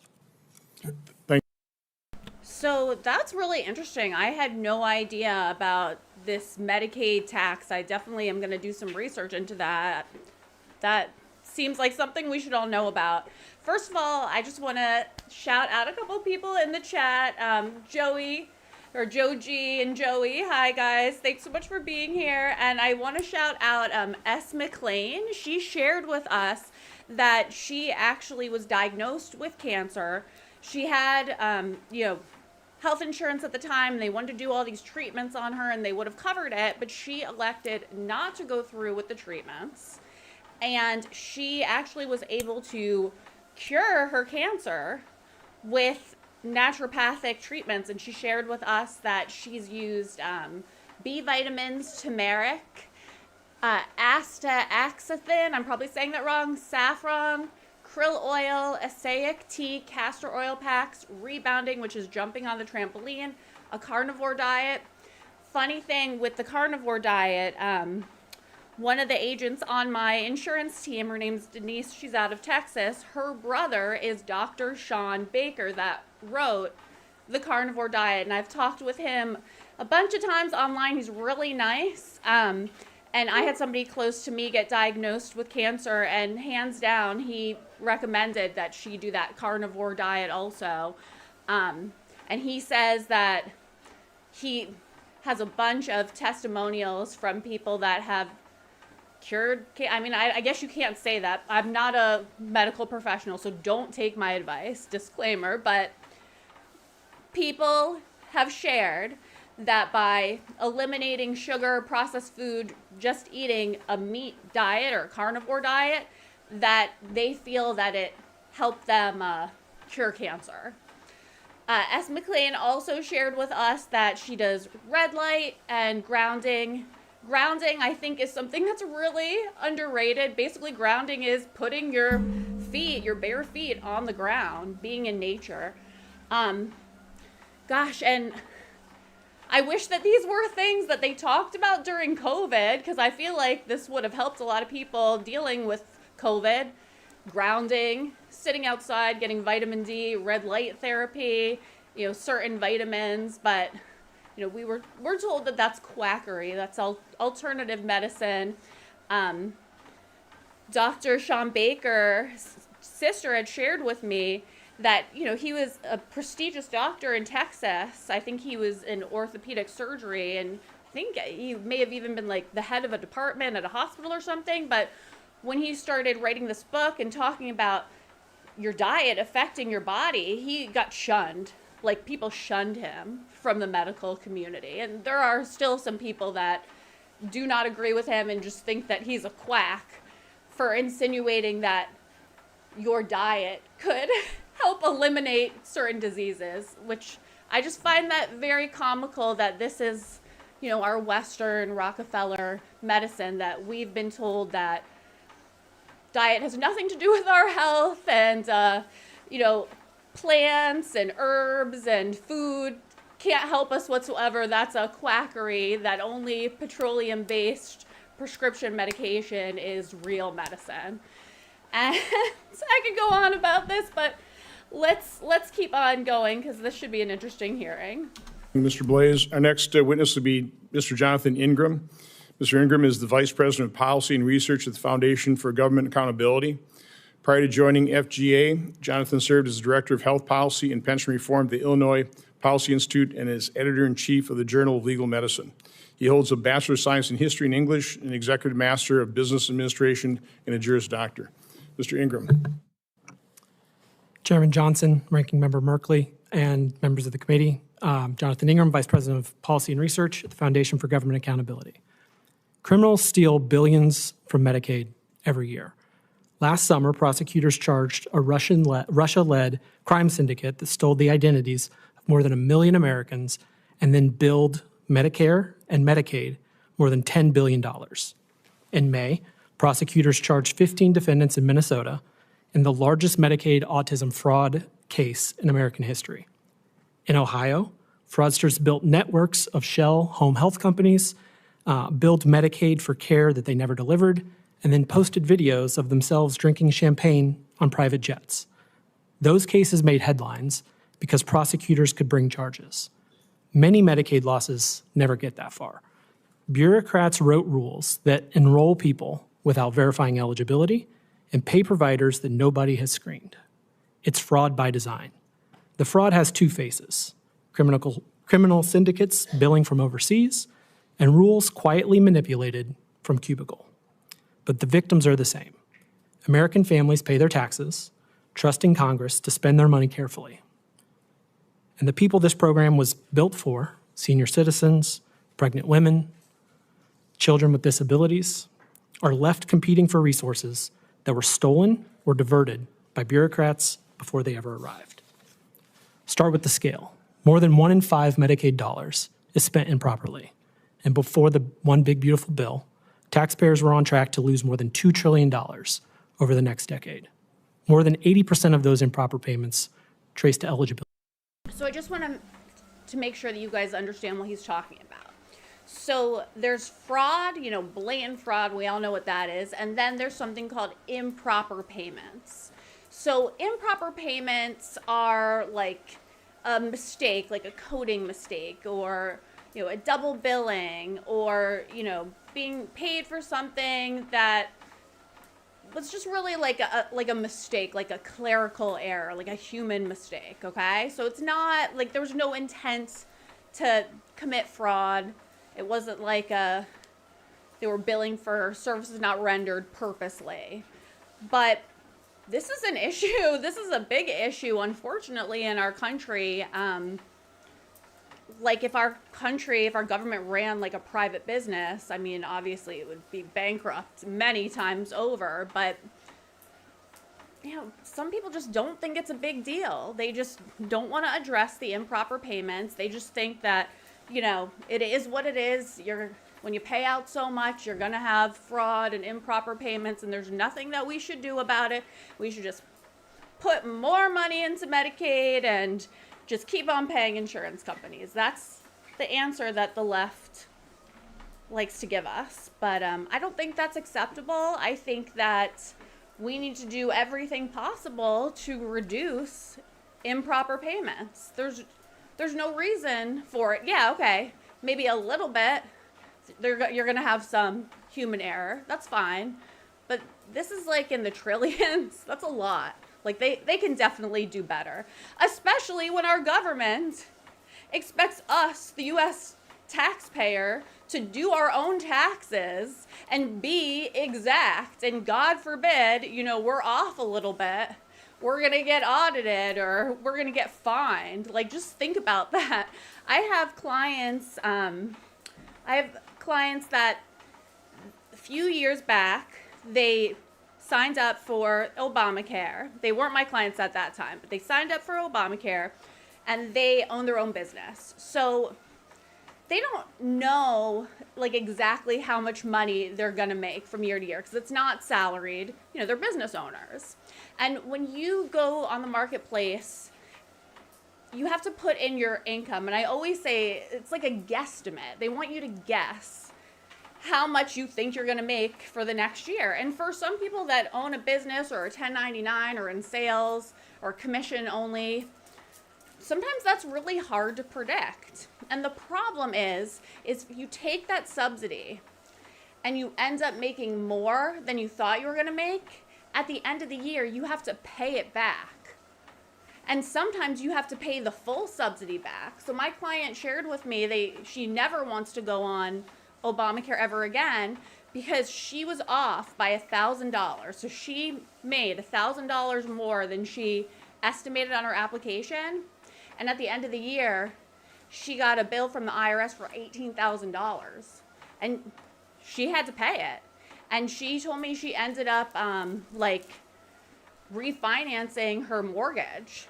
So that's really interesting. I had no idea about this Medicaid tax. I definitely am going to do some research into that. That seems like something we should all know about. First of all, I just want to shout out a couple of people in the chat. Joey, or Joe G and Joey. Hi, guys. Thanks so much for being here. And I want to shout out S. McLean. She shared with us that she actually was diagnosed with cancer. She had, health insurance at the time. They wanted to do all these treatments on her and they would have covered it, but she elected not to go through with the treatments. And she actually was able to cure her cancer with naturopathic treatments. And she shared with us that she's used B vitamins, turmeric, astaxanthin, I'm probably saying that wrong, saffron, krill oil, acai tea, castor oil packs, rebounding, which is jumping on the trampoline, a carnivore diet. Funny thing with the carnivore diet, one of the agents on my insurance team, her name's Denise, she's out of Texas, her brother is Dr. Sean Baker that wrote the carnivore diet, and I've talked with him a bunch of times online. He's really nice. And I had somebody close to me get diagnosed with cancer, and hands down, he recommended that she do that carnivore diet also. And he says that he has a bunch of testimonials from people that have cured. I mean, I guess you can't say that. I'm not a medical professional, so don't take my advice, disclaimer, but people have shared that by eliminating sugar, processed food, just eating a meat diet or a carnivore diet, that they feel that it helped them cure cancer. S. McLean also shared with us that she does red light and grounding. Grounding, I think, is something that's really underrated. Basically, grounding is putting your feet, your bare feet, on the ground, being in nature. Gosh, and I wish that these were things that they talked about during COVID, because I feel like this would have helped a lot of people dealing with COVID. Grounding, sitting outside, getting vitamin D, red light therapy, certain vitamins. But, we're told that that's quackery. That's alternative medicine. Dr. Sean Baker's sister had shared with me that, he was a prestigious doctor in Texas. I think he was in orthopedic surgery, and I think he may have even been like the head of a department at a hospital or something. But when he started writing this book and talking about your diet affecting your body, he got shunned. Like, people shunned him from the medical community. And there are still some people that do not agree with him and just think that he's a quack for insinuating that your diet could help eliminate certain diseases, which I just find that very comical that this is, our Western Rockefeller medicine, that we've been told that diet has nothing to do with our health, and, plants and herbs and food can't help us whatsoever. That's a quackery, that only petroleum-based prescription medication is real medicine. And so I could go on about this, but let's keep on going, because this should be an interesting hearing. Mr. Blaze, our next witness will be Mr. Jonathan Ingram. Mr. Ingram is the Vice President of Policy and Research at the Foundation for Government Accountability. Prior to joining FGA, Jonathan served as Director of Health Policy and Pension Reform at the Illinois Policy Institute and is Editor-in-Chief of the Journal of Legal Medicine. He holds a Bachelor of Science in History and English, an Executive Master of Business Administration, and a Juris Doctor. Mr. Ingram. Chairman Johnson, Ranking Member Merkley, and members of the committee. Jonathan Ingram, Vice President of Policy and Research at the Foundation for Government Accountability. Criminals steal billions from Medicaid every year. Last summer, prosecutors charged a Russia-led crime syndicate that stole the identities of more than 1 million Americans and then billed Medicare and Medicaid more than $10 billion. In May, prosecutors charged 15 defendants in Minnesota in the largest Medicaid autism fraud case in American history. In Ohio, fraudsters built networks of shell home health companies, billed Medicaid for care that they never delivered, and then posted videos of themselves drinking champagne on private jets. Those cases made headlines because prosecutors could bring charges. Many Medicaid losses never get that far. Bureaucrats wrote rules that enroll people without verifying eligibility and pay providers that nobody has screened. It's fraud by design. The fraud has two faces: criminal syndicates billing from overseas and rules quietly manipulated from cubicle. But the victims are the same. American families pay their taxes, trusting Congress to spend their money carefully. And the people this program was built for, senior citizens, pregnant women, children with disabilities, are left competing for resources that were stolen or diverted by bureaucrats before they ever arrived. Start with the scale. More than 1 in 5 Medicaid dollars is spent improperly. And before the One Big Beautiful Bill, taxpayers were on track to lose more than $2 trillion over the next decade. More than 80% of those improper payments trace to eligibility. So I just want to make sure that you guys understand what he's talking about. So there's fraud, blatant fraud. We all know what that is. And then there's something called improper payments. So improper payments are like a mistake, like a coding mistake, or a double billing, or being paid for something that was just really like a mistake, like a clerical error, like a human mistake. Okay, so it's not like there was no intent to commit fraud. It wasn't like they were billing for services not rendered purposely. But this is an issue. This is a big issue, unfortunately, in our country. Like if our government ran like a private business, I mean, obviously it would be bankrupt many times over, but some people just don't think it's a big deal. They just don't want to address the improper payments. They just think that, it is what it is. When you pay out so much, you're going to have fraud and improper payments, and there's nothing that we should do about it. We should just put more money into Medicaid and just keep on paying insurance companies. That's the answer that the left likes to give us. But I don't think that's acceptable. I think that we need to do everything possible to reduce improper payments. There's no reason for it. Yeah, okay, maybe a little bit. You're going to have some human error. That's fine. But this is like in the trillions. That's a lot. Like they can definitely do better, especially when our government expects us, the U.S. taxpayer, to do our own taxes and be exact. And God forbid, we're off a little bit, we're going to get audited or we're going to get fined. Like, just think about that. I have clients that a few years back, they signed up for Obamacare. They weren't my clients at that time, but they signed up for Obamacare and they own their own business. So they don't know like exactly how much money they're going to make from year to year because it's not salaried. They're business owners. And when you go on the marketplace, you have to put in your income. And I always say it's like a guesstimate. They want you to guess how much you think you're going to make for the next year. And for some people that own a business or a 1099 or in sales or commission only, sometimes that's really hard to predict. And the problem is you take that subsidy and you end up making more than you thought you were going to make, at the end of the year, you have to pay it back. And sometimes you have to pay the full subsidy back. So my client shared with me, she never wants to go on Obamacare ever again because she was off by $1,000. So she made $1,000 more than she estimated on her application. And at the end of the year, she got a bill from the IRS for $18,000. And she had to pay it. And she told me she ended up refinancing her mortgage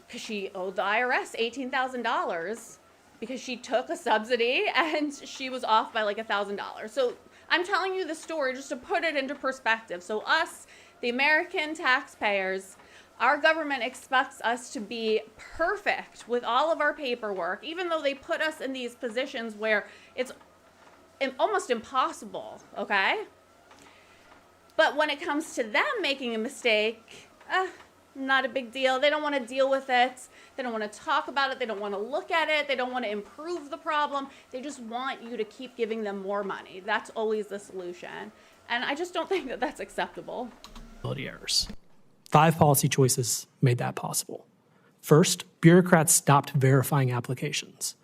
because she owed the IRS $18,000 because she took a subsidy and she was off by like $1,000. So I'm telling you the story just to put it into perspective. So us, the American taxpayers, our government expects us to be perfect with all of our paperwork, even though they put us in these positions where it's almost impossible, okay? But when it comes to them making a mistake, not a big deal. They don't want to deal with it. They don't want to talk about it. They don't want to look at it. They don't want to improve the problem. They just want you to keep giving them more money. That's always the solution. And I just don't think that that's acceptable. Errors. 5 policy choices made that possible. First, bureaucrats stopped verifying applications.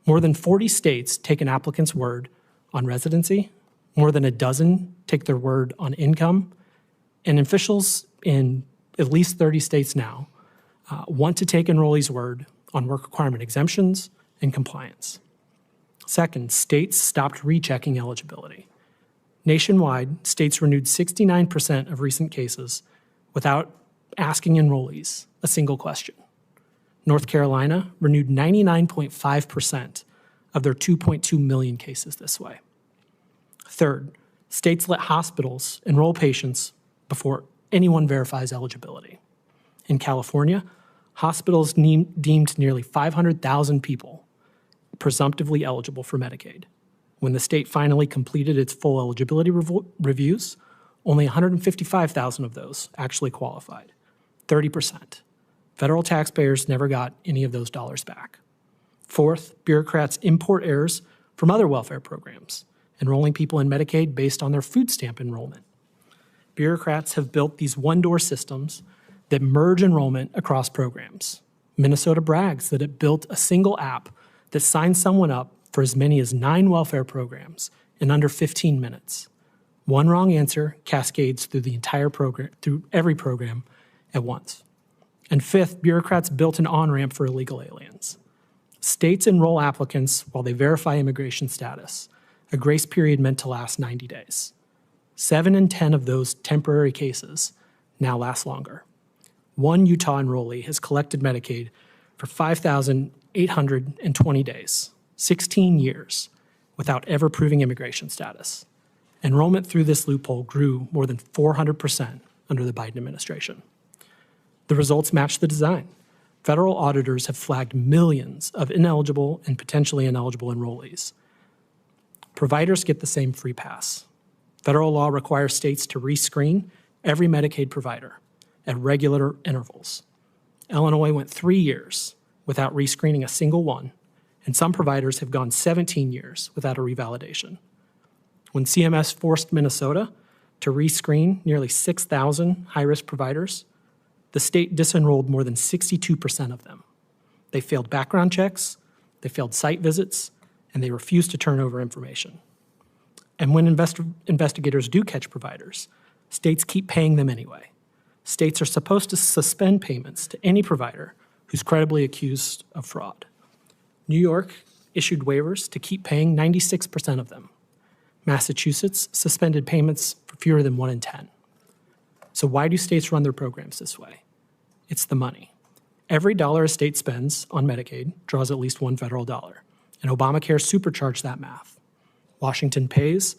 More than 40 states take an applicant's word on residency. More than a dozen take their word on income. And officials in at least 30 states now want to take enrollees' word on work requirement exemptions and compliance. Second, states stopped rechecking eligibility. Nationwide, states renewed 69% of recent cases without asking enrollees a single question. North Carolina renewed 99.5% of their 2.2 million cases this way. Third, states let hospitals enroll patients before anyone verifies eligibility. In California, hospitals deemed nearly 500,000 people presumptively eligible for Medicaid. When the state finally completed its full eligibility reviews, only 155,000 of those actually qualified, 30%. Federal taxpayers never got any of those dollars back. Fourth, bureaucrats import errors from other welfare programs, enrolling people in Medicaid based on their food stamp enrollment. Bureaucrats have built these one-door systems that merge enrollment across programs. Minnesota brags that it built a single app that signs someone up for as many as 9 welfare programs in under 15 minutes. One wrong answer cascades through the entire program, through every program at once. And fifth, bureaucrats built an on-ramp for illegal aliens. States enroll applicants while they verify immigration status, a grace period meant to last 90 days. 7 in 10 of those temporary cases now last longer. One Utah enrollee has collected Medicaid for 5,820 days, 16 years, without ever proving immigration status. Enrollment through this loophole grew more than 400% under the Biden administration. The results match the design. Federal auditors have flagged millions of ineligible and potentially ineligible enrollees. Providers get the same free pass. Federal law requires states to rescreen every Medicaid provider at regular intervals. Illinois went 3 years without rescreening a single one, and some providers have gone 17 years without a revalidation. When CMS forced Minnesota to rescreen nearly 6,000 high-risk providers, the state disenrolled more than 62% of them. They failed background checks, they failed site visits, and they refused to turn over information. And when investigators do catch providers, states keep paying them anyway. States are supposed to suspend payments to any provider who's credibly accused of fraud. New York issued waivers to keep paying 96% of them. Massachusetts suspended payments for fewer than 1 in 10. So why do states run their programs this way? It's the money. Every dollar a state spends on Medicaid draws at least one federal dollar, and Obamacare supercharged that math. Washington pays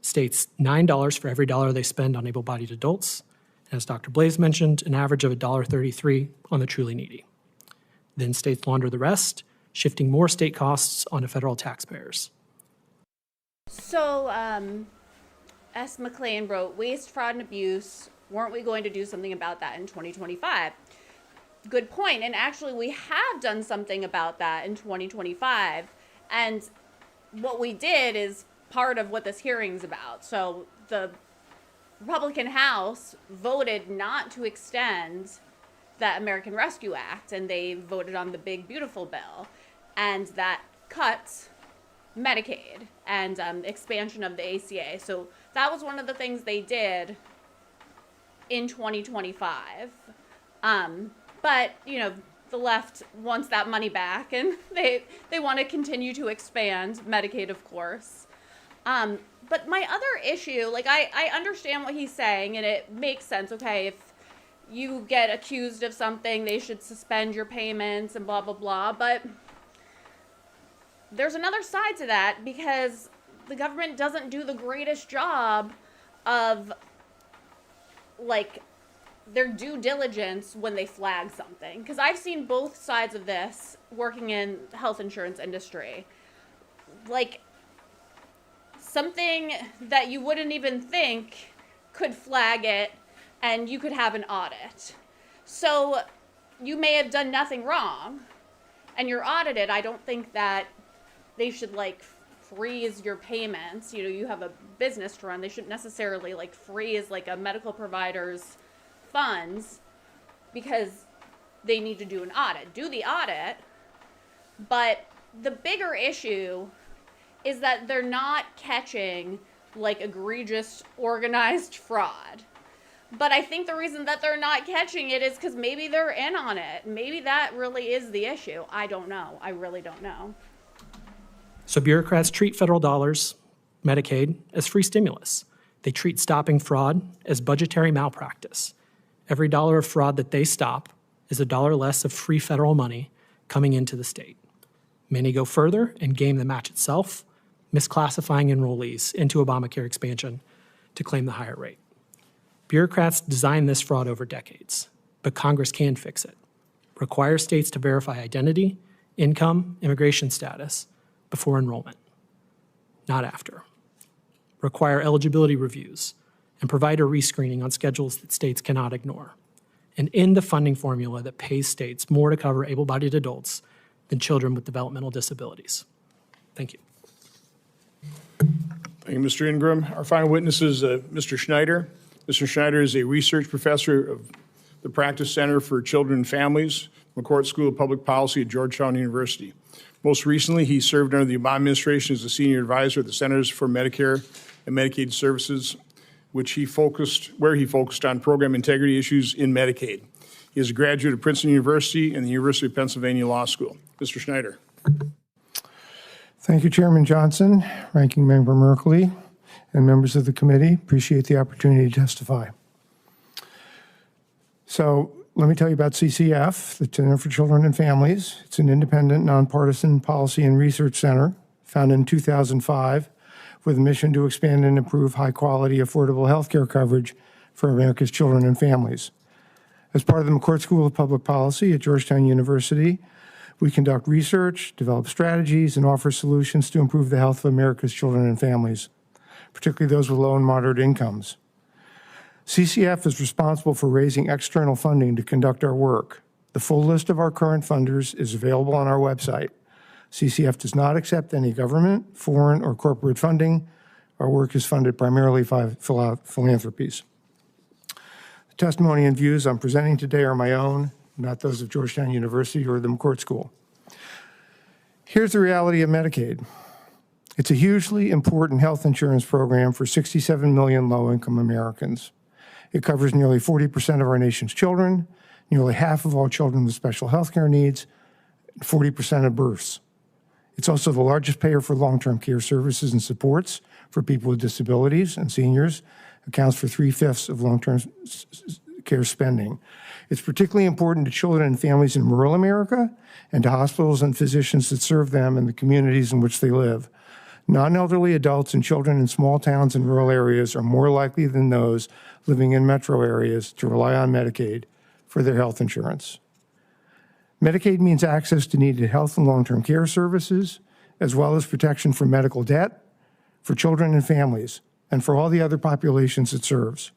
states $9 for every dollar they spend on able-bodied adults, and as Dr. Blaze mentioned, an average of $1.33 on the truly needy. Then states launder the rest, shifting more state costs onto federal taxpayers. So, S. McLean wrote, waste, fraud, and abuse. Weren't we going to do something about that in 2025? Good point. And actually, we have done something about that in 2025. And what we did is part of what this hearing's about. So the Republican House voted not to extend the American Rescue Act, and they voted on the Big Beautiful Bill. And that cuts Medicaid and expansion of the ACA. So that was one of the things they did in 2025. But, you know, the left wants that money back, and they want to continue to expand Medicaid, of course. But my other issue, like, I understand what he's saying, and it makes sense. Okay, if you get accused of something, they should suspend your payments and blah, blah, blah. But there's another side to that, because the government doesn't do the greatest job of, like, their due diligence when they flag something. Because I've seen both sides of this working in the health insurance industry. Like, something that you wouldn't even think could flag it, and you could have an audit. So you may have done nothing wrong, and you're audited. I don't think that they should, like, freeze your payments. You know, you have a business to run. They shouldn't necessarily, like, freeze, like, a medical provider's funds because they need to do an audit. Do the audit, but the bigger issue is that they're not catching, like, egregious organized fraud. But I think the reason that they're not catching it is because maybe they're in on it. Maybe that really is the issue. I don't know. I really don't know. So bureaucrats treat federal dollars, Medicaid, as free stimulus. They treat stopping fraud as budgetary malpractice. Every dollar of fraud that they stop is $1 less of free federal money coming into the state. Many go further and game the match itself, misclassifying enrollees into Obamacare expansion to claim the higher rate. Bureaucrats designed this fraud over decades, but Congress can fix it. Require states to verify identity, income, immigration status before enrollment, not after. Require eligibility reviews and provider rescreening on schedules that states cannot ignore, and end the funding formula that pays states more to cover able-bodied adults than children with developmental disabilities. Thank you. Thank you, Mr. Ingram. Our final witness is Mr. Schneider. Mr. Schneider is a research professor of the Practice Center for Children and Families, McCourt School of Public Policy at Georgetown University. Most recently, he served under the Obama administration as a senior advisor at the Centers for Medicare and Medicaid Services, where he focused on program integrity issues in Medicaid. He is a graduate of Princeton University and the University of Pennsylvania Law School. Mr. Schneider. Thank you, Chairman Johnson, Ranking Member Merkley, and members of the committee. Appreciate the opportunity to testify. So let me tell you about CCF, the Center for Children and Families. It's an independent, nonpartisan policy and research center founded in 2005 with a mission to expand and improve high-quality, affordable health care coverage for America's children and families. As part of the McCourt School of Public Policy at Georgetown University, we conduct research, develop strategies, and offer solutions to improve the health of America's children and families, particularly those with low and moderate incomes. CCF is responsible for raising external funding to conduct our work. The full list of our current funders is available on our website. CCF does not accept any government, foreign, or corporate funding. Our work is funded primarily by philanthropies. The testimony and views I'm presenting today are my own, not those of Georgetown University or the McCourt School. Here's the reality of Medicaid. It's a hugely important health insurance program for 67 million low-income Americans. It covers nearly 40% of our nation's children, nearly half of all children with special health care needs, 40% of births. It's also the largest payer for long-term care services and supports for people with disabilities and seniors, accounts for 3/5 of long-term care spending. It's particularly important to children and families in rural America and to hospitals and physicians that serve them and the communities in which they live. Non-elderly adults and children in small towns and rural areas are more likely than those living in metro areas to rely on Medicaid for their health insurance. Medicaid means access to needed health and long-term care services, as well as protection from medical debt for children and families, and for all the other populations it serves.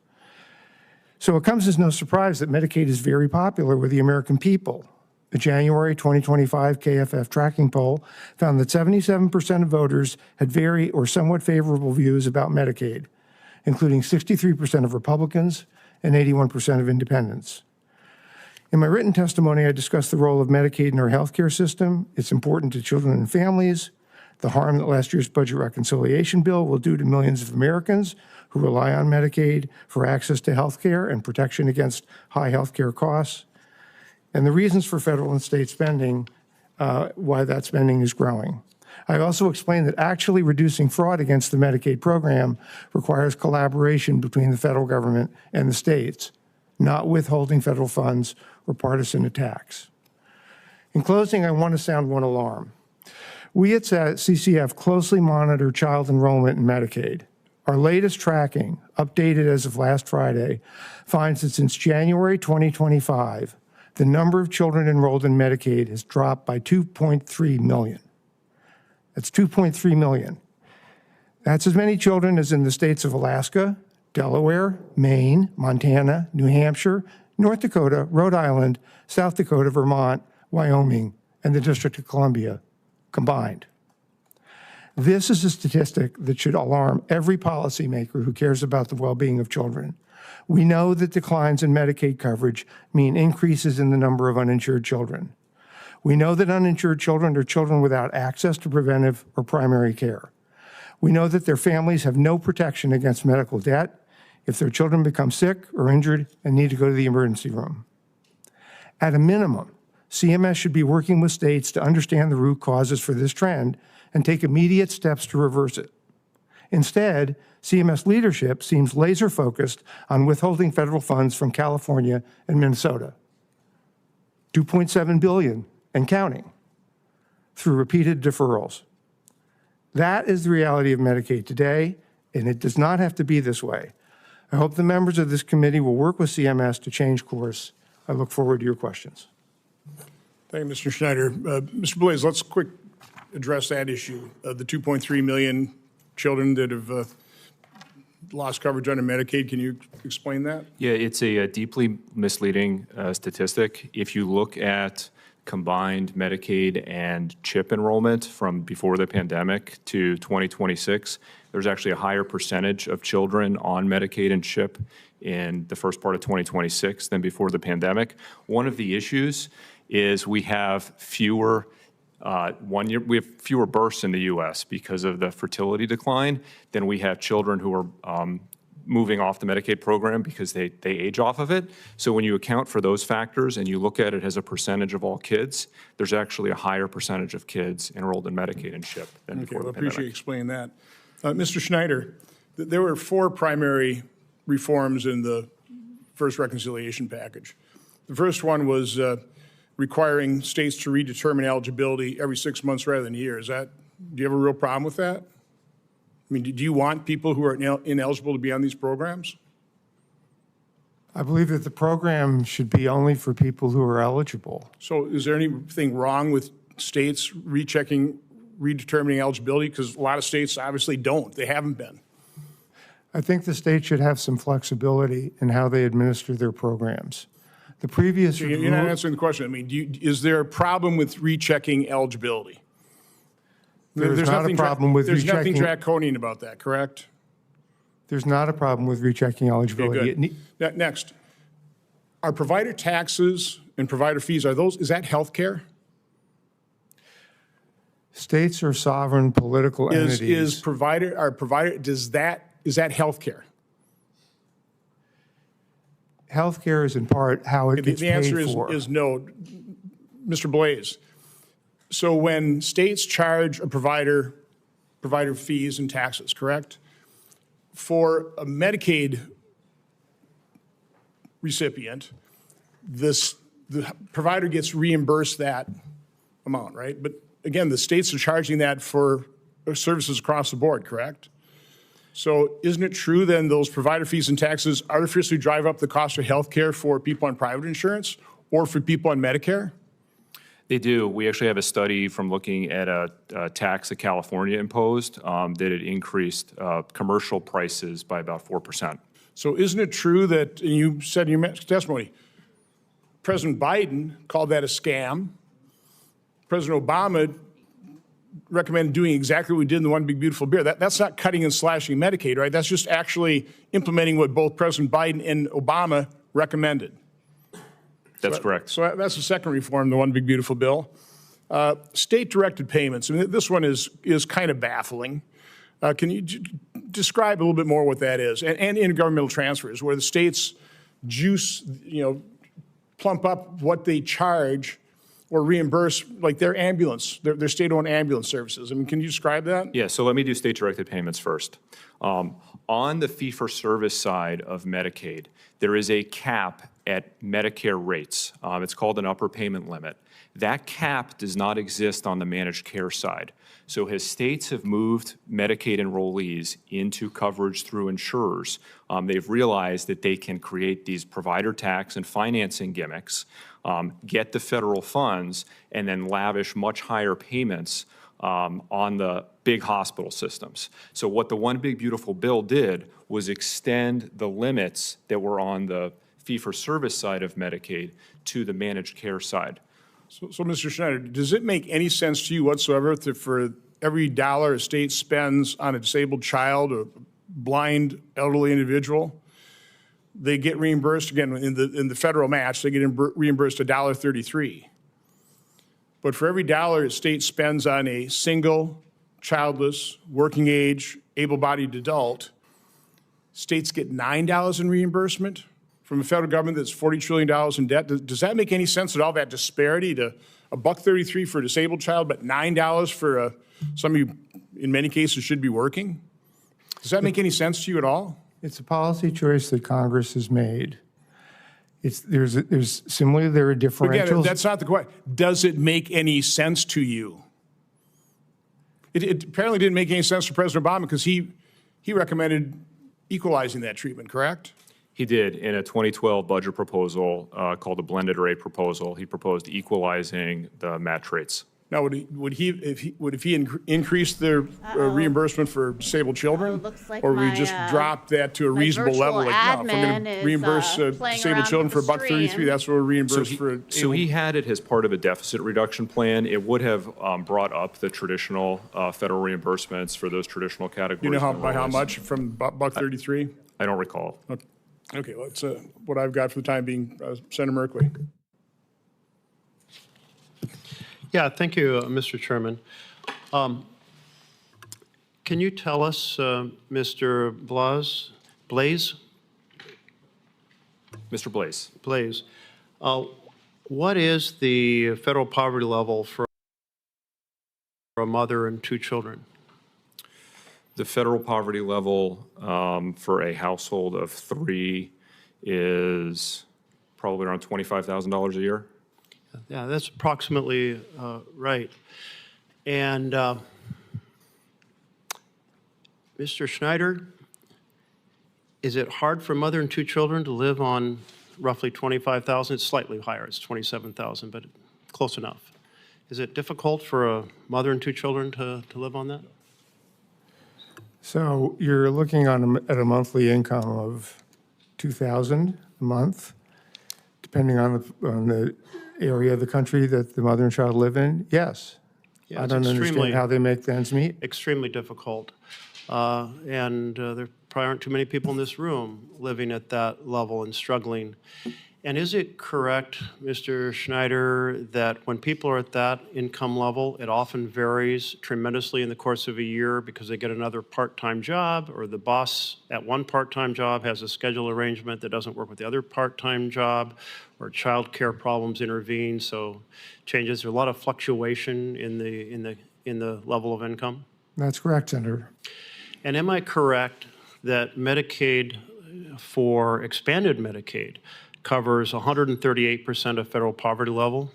So it comes as no surprise that Medicaid is very popular with the American people. A January 2025 KFF tracking poll found that 77% of voters had very or somewhat favorable views about Medicaid, including 63% of Republicans and 81% of independents. In my written testimony, I discussed the role of Medicaid in our healthcare system, its importance to children and families, the harm that last year's budget reconciliation bill will do to millions of Americans who rely on Medicaid for access to healthcare and protection against high healthcare costs, and the reasons for federal and state spending, why that spending is growing. I also explained that actually reducing fraud against the Medicaid program requires collaboration between the federal government and the states, not withholding federal funds or partisan attacks. In closing, I want to sound one alarm. We at CCF closely monitor child enrollment in Medicaid. Our latest tracking, updated as of last Friday, finds that since January 2025, the number of children enrolled in Medicaid has dropped by 2.3 million. That's 2.3 million. That's as many children as in the states of Alaska, Delaware, Maine, Montana, New Hampshire, North Dakota, Rhode Island, South Dakota, Vermont, Wyoming, and the District of Columbia combined. This is a statistic that should alarm every policymaker who cares about the well-being of children. We know that declines in Medicaid coverage mean increases in the number of uninsured children. We know that uninsured children are children without access to preventive or primary care. We know that their families have no protection against medical debt if their children become sick or injured and need to go to the emergency room. At a minimum, CMS should be working with states to understand the root causes for this trend and take immediate steps to reverse it. Instead, CMS leadership seems laser-focused on withholding federal funds from California and Minnesota, $2.7 billion and counting, through repeated deferrals. That is the reality of Medicaid today, and it does not have to be this way. I hope the members of this committee will work with CMS to change course. I look forward to your questions. Thank you, Mr. Schneider. Mr. Blaze, let's quick address that issue. The 2.3 million children that have lost coverage under Medicaid. Can you explain that? Yeah, it's a deeply misleading statistic. If you look at combined Medicaid and CHIP enrollment from before the pandemic to 2026, there's actually a higher percentage of children on Medicaid and CHIP in the first part of 2026 than before the pandemic. One of the issues is we have fewer fewer births in the U.S. because of the fertility decline than we have children who are moving off the Medicaid program because they age off of it. So when you account for those factors and you look at it as a percentage of all kids, there's actually a higher percentage of kids enrolled in Medicaid and CHIP than before the pandemic. I appreciate you explaining that. Mr. Schneider, there were 4 primary reforms in the first reconciliation package. The first one was requiring states to redetermine eligibility every 6 months rather than years. Do you have a real problem with that? I mean, do you want people who are ineligible to be on these programs? I believe that the program should be only for people who are eligible. So is there anything wrong with states redetermining eligibility? Because a lot of states obviously don't. They haven't been. I think the state should have some flexibility in how they administer their programs. The previous You're not answering the question. I mean, is there a problem with rechecking eligibility? There's not a problem with There's nothing rechecking. draconian about that, correct? There's not a problem with rechecking eligibility. Okay, good. Next, are provider taxes and provider fees, is that healthcare? States are sovereign political entities. Is that healthcare? Healthcare is in part how it gets The answer paid for. is no. Mr. Blaze, so when states charge a provider fees and taxes, correct? For a Medicaid recipient, the provider gets reimbursed that amount, right? But again, the states are charging that for services across the board, correct? So isn't it true then those provider fees and taxes artificially drive up the cost of health care for people on private insurance or for people on Medicare? They do. We actually have a study from looking at a tax that California imposed that it increased commercial prices by about 4%. So isn't it true that, and you said in your testimony, President Biden called that a scam. President Obama recommended doing exactly what we did in the One Big Beautiful Bill. That's not cutting and slashing Medicaid, right? That's just actually implementing what both President Biden and Obama recommended. That's correct. So that's the second reform, the One Big Beautiful Bill. State-directed payments. I mean, this one is kind of baffling. Can you describe a little bit more what that is? And intergovernmental transfers, where the states plump up what they charge or reimburse, like their ambulance, their state-owned ambulance services. I mean, can you describe that? Yeah, so let me do state-directed payments first. On the fee-for-service side of Medicaid, there is a cap at Medicare rates. It's called an upper payment limit. That cap does not exist on the managed care side. So as states have moved Medicaid enrollees into coverage through insurers, they've realized that they can create these provider tax and financing gimmicks, get the federal funds, and then lavish much higher payments on the big hospital systems. So what the One Big Beautiful Bill did was extend the limits that were on the fee-for-service side of Medicaid to the managed care side. So Mr. Schneider, does it make any sense to you whatsoever for every dollar a state spends on a disabled child or blind elderly individual, they get reimbursed, again, in the federal match, they get reimbursed $1.33. But for every dollar a state spends on a single, childless, working age, able-bodied adult, states get $9 in reimbursement from a federal government that's $40 trillion in debt. Does that make any sense at all, that disparity to $1.33 for a disabled child, but $9 for somebody who, in many cases, should be working? Does that make any sense to you at all? It's a policy choice that Congress has made. Similarly, there are differentials. Again, that's not the question. Does it make any sense to you? It apparently didn't make any sense to President Obama because he recommended equalizing that treatment, correct? He did. In a 2012 budget proposal called the blended rate proposal, he proposed equalizing the match rates. Now, would he increase the reimbursement for disabled children? Looks like or would we my, just drop that to a reasonable level? virtual Like, no, if we're going admin to reimburse is, playing disabled around children with for the $1.33, stream. that's what we're reimbursed for. So he had it as part of a deficit reduction plan. It would have brought up the traditional federal reimbursements for those traditional categories. You know by how enrollees. much from $1.33? I don't recall. Okay, well, it's what I've got for the time being. Senator Merkley. Yeah, thank you, Mr. Chairman. Can you tell us, Mr. Blaze, Mr. Blaze. what is the federal poverty level for a mother and two children? The federal poverty level for a household of three is probably around $25,000 a year. Yeah, that's approximately right. And Mr. Schneider, is it hard for a mother and two children to live on roughly $25,000? It's slightly higher, it's $27,000, but close enough. Is it difficult for a mother and two children to live on that? So you're looking at a monthly income of $2,000 a month, depending on the area of the country that the mother and child live in. Yes. Yeah, I it's don't extremely- understand how they make ends meet. Extremely difficult. There probably aren't too many people in this room living at that level and struggling. And is it correct, Mr. Schneider, that when people are at that income level, it often varies tremendously in the course of a year because they get another part-time job, or the boss at one part-time job has a schedule arrangement that doesn't work with the other part-time job, or childcare problems intervene, so changes? There's a lot of fluctuation in the level of income. That's correct, Senator. And am I correct that Medicaid, for expanded Medicaid, covers 138% of federal poverty level?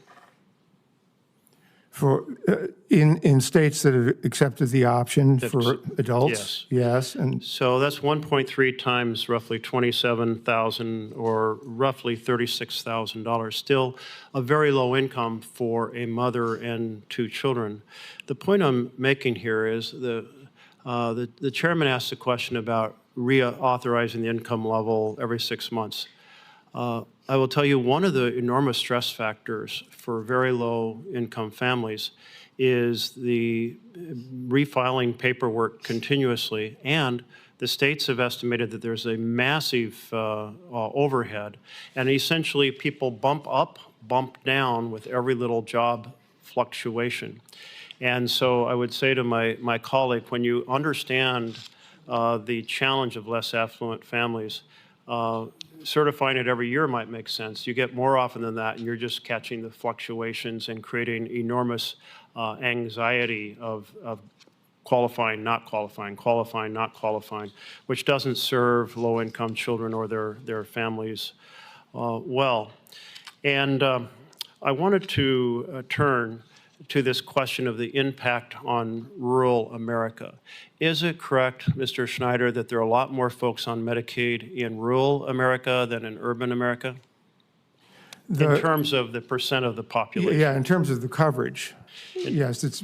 For, in states that have accepted the option That- for adults? Yes, and So that's 1.3 times roughly 27,000 or roughly $36,000. Still a very low income for a mother and two children. The point I'm making here is the chairman asked a question about reauthorizing the income level every 6 months. I will tell you, one of the enormous stress factors for very low income families is the refiling paperwork continuously, and the states have estimated that there's a massive overhead, and essentially people bump up, bump down with every little job fluctuation. And so I would say to my colleague, when you understand the challenge of less affluent families, certifying it every year might make sense. You get more often than that, and you're just catching the fluctuations and creating enormous anxiety of qualifying, not qualifying, qualifying, not qualifying, which doesn't serve low-income children or their families well. And I wanted to turn to this question of the impact on rural America. Is it correct, Mr. Schneider, that there are a lot more folks on Medicaid in rural America than in urban America? In terms of the percent of the population? yeah, in terms of the coverage, yes,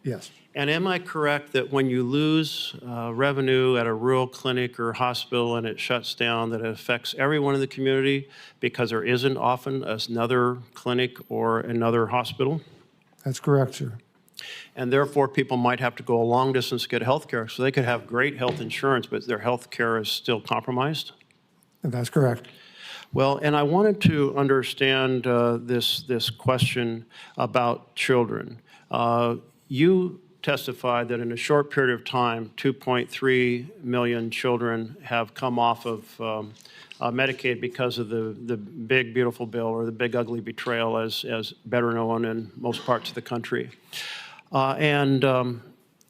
yes. And am I correct that when you lose revenue at a rural clinic or hospital and it shuts down, that it affects everyone in the community because there isn't often another clinic or another hospital? That's correct, sir. And therefore, people might have to go a long distance to get health care. So they could have great health insurance, but their health care is still compromised? That's correct. Well, and I wanted to understand this question about children. You testified that in a short period of time, 2.3 million children have come off of Medicaid because of the big, beautiful bill, or the big, ugly betrayal, as better known in most parts of the country.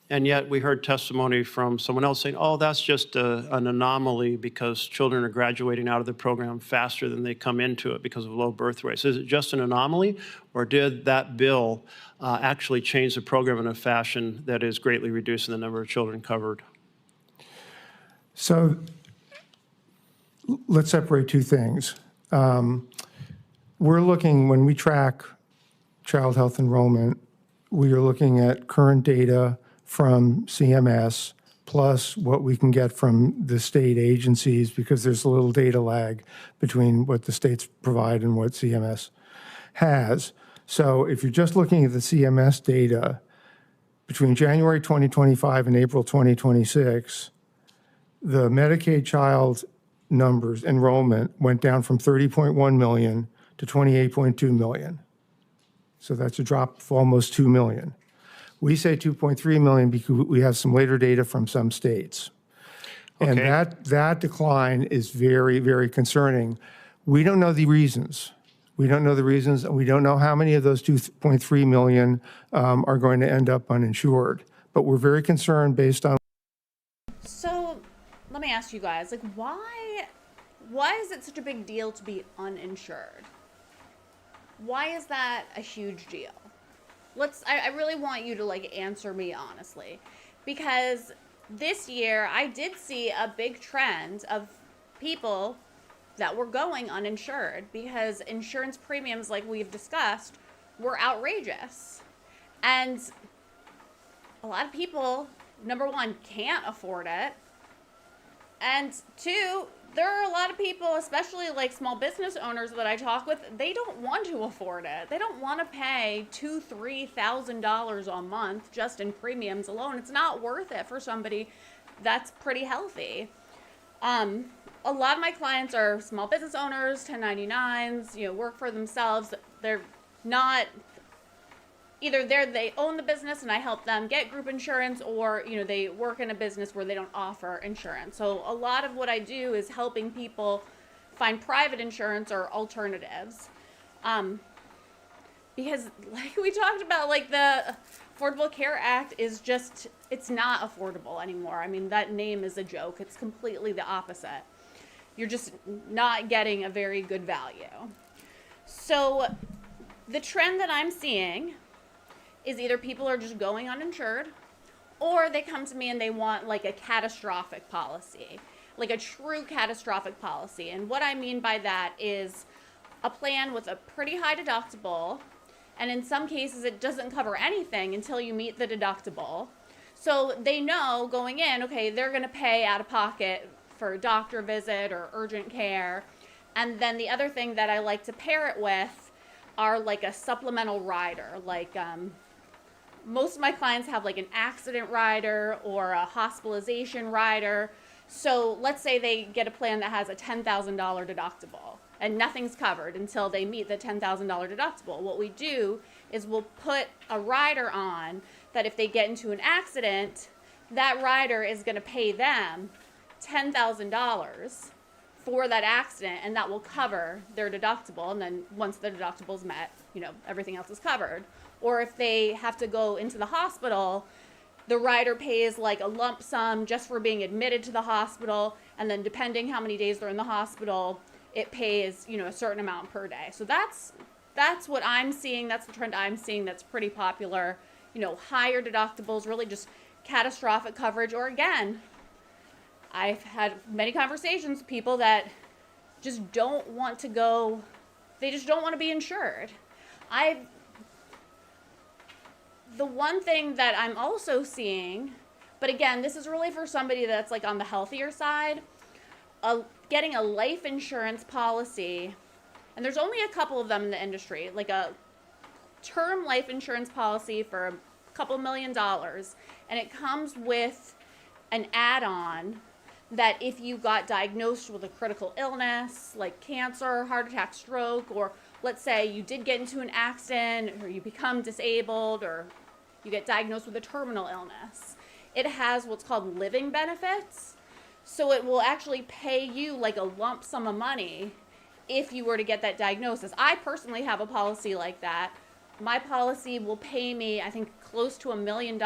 And yet we heard testimony from someone else saying, oh, that's just an anomaly because children are graduating out of the program faster than they come into it because of low birth rates. Is it just an anomaly, or did that bill actually change the program in a fashion that is greatly reducing the number of children covered? So let's separate two things. We're looking, when we track child health enrollment, we are looking at current data from CMS plus what we can get from the state agencies, because there's a little data lag between what the states provide and what CMS has. So if you're just looking at the CMS data, between January 2025 and April 2026, the Medicaid child numbers, enrollment, went down from 30.1 million to 28.2 million. So that's a drop of almost 2 million. We say 2.3 million because we have some later data from some states. And Okay. that decline is very, very concerning. We don't know the reasons. We don't know the reasons, and we don't know how many of those 2.3 million are going to end up uninsured. But we're very concerned based on. So let me ask you guys, like, why is it such a big deal to be uninsured? Why is that a huge deal? I really want you to like answer me honestly, because this year I did see a big trend of people that were going uninsured because insurance premiums, like we've discussed, were outrageous. And a lot of people, number one, can't afford it. And two, there are a lot of people, especially like small business owners that I talk with, they don't want to afford it. They don't want to pay $2,000-$3,000 a month just in premiums alone. It's not worth it for somebody that's pretty healthy. A lot of my clients are small business owners, 1099s, work for themselves. They're not either they own the business and I help them get group insurance, or they work in a business where they don't offer insurance. So a lot of what I do is helping people find private insurance or alternatives, because like we talked about, like the Affordable Care Act is just, it's not affordable anymore. I mean, that name is a joke. It's completely the opposite. You're just not getting a very good value. So the trend that I'm seeing is either people are just going uninsured, or they come to me and they want like a catastrophic policy, like a true catastrophic policy. And what I mean by that is a plan with a pretty high deductible, and in some cases it doesn't cover anything until you meet the deductible. So they know going in, okay, they're gonna pay out of pocket for a doctor visit or urgent care. And then the other thing that I like to pair it with are like a supplemental rider. Like most of my clients have like an accident rider or a hospitalization rider. So let's say they get a plan that has a $10,000 deductible and nothing's covered until they meet the $10,000 deductible. What we do is we'll put a rider on that if they get into an accident, that rider is going to pay them $10,000 for that accident, and that will cover their deductible. And then once the deductible is met, everything else is covered. Or if they have to go into the hospital, the rider pays like a lump sum just for being admitted to the hospital, and then depending how many days they're in the hospital, it pays, a certain amount per day. So that's what I'm seeing. That's the trend I'm seeing that's pretty popular. Higher deductibles, really just catastrophic coverage. Or again, I've had many conversations with people that just don't want to go, they just don't want to be insured. The one thing that I'm also seeing, but again, this is really for somebody that's like on the healthier side, getting a life insurance policy, and there's only a couple of them in the industry, like a term life insurance policy for a couple $1 million, and it comes with an add-on that if you got diagnosed with a critical illness like cancer, heart attack, stroke, or let's say you did get into an accident or you become disabled or you get diagnosed with a terminal illness, it has what's called living benefits. So it will actually pay you like a lump sum of money if you were to get that diagnosis. I personally have a policy like that. My policy will pay me, I think, close to $1 million